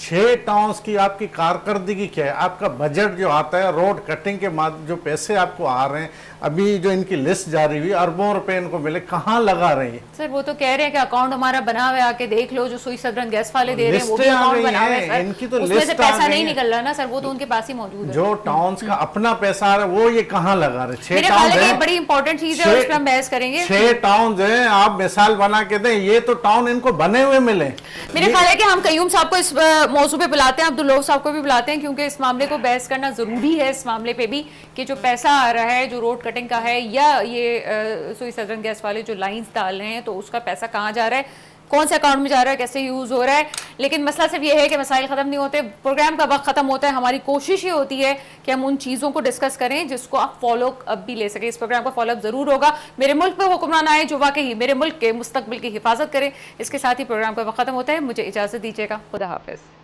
6 टाउन्स की आपकी कारकर्दगी क्या है, आपका बजट जो आता है रोड कटिंग के जो पैसे आपको आ रहे हैं, अभी जो इनकी लिस्ट जारी हुई अरबों रुपए इनको मिले, कहाँ लगा रहे हैं? सर वो तो कह रहे हैं कि अकाउंट हमारा बना हुआ है, आके देख लो, जो सुई सदरन गैस वाले दे रहे हैं वो भी अकाउंट बना हुआ है सर, इनकी तो उसमें से लिस्ट पैसा नहीं निकल रहा ना सर, वो तो उनके पास ही मौजूद है। जो टाउन्स का अपना पैसा आ रहा है वो ये कहाँ लगा रहे? 6 मेरे ख्याल टाउन है है, कि बड़ी इंपॉर्टेंट चीज है और इस पर हम बहस करेंगे। 6 टाउन हैं, आप मिसाल बना के दें, ये तो टाउन इनको बने हुए मिले। मेरे ख्याल है कि हम कयूम साहब को इस मौजू पे बुलाते हैं, अब्दुल रऊफ़ साहब को भी बुलाते हैं, क्योंकि इस मामले को बहस करना जरूरी है, इस मामले पे भी कि जो पैसा आ रहा है जो रोड कटिंग का है या ये सुई सदरन गैस वाले जो लाइंस डाल रहे हैं, तो उसका पैसा कहाँ जा रहा है, कौन से अकाउंट में जा रहा है, कैसे यूज हो रहा है। लेकिन मसला सिर्फ ये है कि मसाइल खत्म नहीं होते, प्रोग्राम का वक्त खत्म होता है। हमारी कोशिश ये होती है कि हम उन चीज़ों को डिस्कस करें जिसको आप फॉलो अब भी ले सकें। इस प्रोग्राम का फॉलोअप जरूर होगा। मेरे मुल्क पे हुक्मरान आए जो वाकई मेरे मुल्क के मुस्तकबिल की हिफाजत करें। इसके साथ ही प्रोग्राम का वक्त खत्म होता है, मुझे इजाज़त दीजिएगा, खुदा हाफिज़।